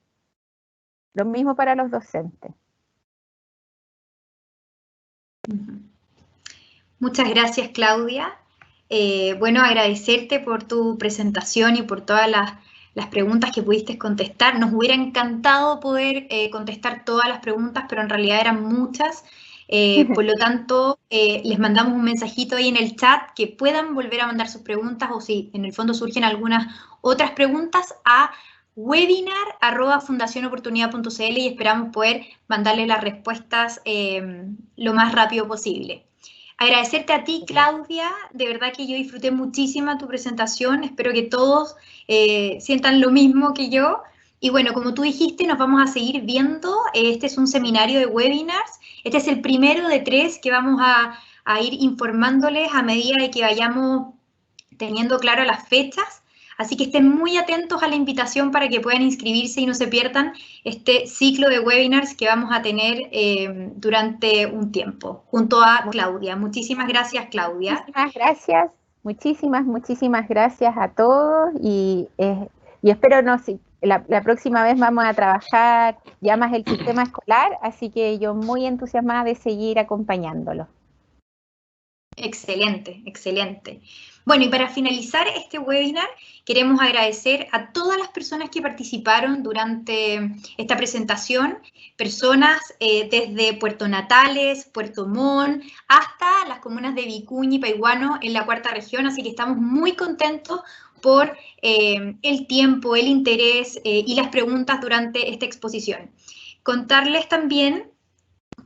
Lo mismo para los docentes. Muchas gracias, Claudia. Bueno, agradecerte por tu presentación y por todas las preguntas que pudiste contestar. Nos hubiera encantado poder contestar todas las preguntas, pero en realidad eran muchas. Por lo tanto, les mandamos un mensajito ahí en el chat que puedan volver a mandar sus preguntas o si en el fondo surgen algunas otras preguntas a webinar@fundacionoportunidad.cl y esperamos poder mandarles las respuestas lo más rápido posible. Agradecerte a ti, Claudia, de verdad que yo disfruté muchísimo tu presentación, espero que todos sientan lo mismo que yo. Y bueno, como tú dijiste, nos vamos a seguir viendo, este es un seminario de webinars, este es el primero de 3 que vamos a ir informándoles a medida de que vayamos teniendo claro las fechas. Así que estén muy atentos a la invitación para que puedan inscribirse y no se pierdan este ciclo de webinars que vamos a tener durante un tiempo, junto a Claudia. Muchísimas gracias, Claudia. Muchísimas gracias, muchísimas gracias a todos y espero la próxima vez vamos a trabajar ya más el sistema escolar, así que yo muy entusiasmada de seguir acompañándolo. Excelente, excelente. Bueno, y para finalizar este webinar, queremos agradecer a todas las personas que participaron durante esta presentación, personas desde Puerto Natales, Puerto Montt, hasta las comunas de Vicuña y Paihuano en la 4ª región, así que estamos muy contentos por el tiempo, el interés y las preguntas durante esta exposición. Contarles también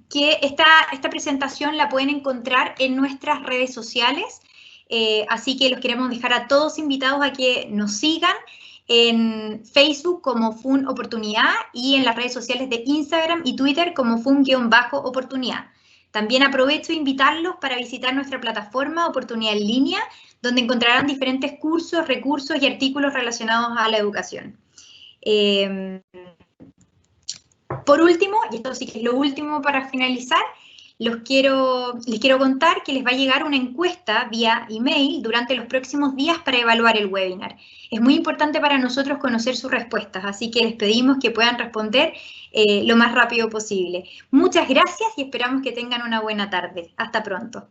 que esta presentación la pueden encontrar en nuestras redes sociales. así que los queremos dejar a todos invitados a que nos sigan en Facebook como FUN Oportunidad y en las redes sociales de Instagram y Twitter como FUN-Oportunidad. También aprovecho de invitarlos para visitar nuestra plataforma Oportunidad en Línea, donde encontrarán diferentes cursos, recursos y artículos relacionados a la educación. Por último, y esto sí que es lo último para finalizar, les quiero contar que les va a llegar una encuesta vía email durante los próximos días para evaluar el webinar. Es muy importante para nosotros conocer sus respuestas, así que les pedimos que puedan responder lo más rápido posible. Muchas gracias y esperamos que tengan una buena tarde. Hasta pronto.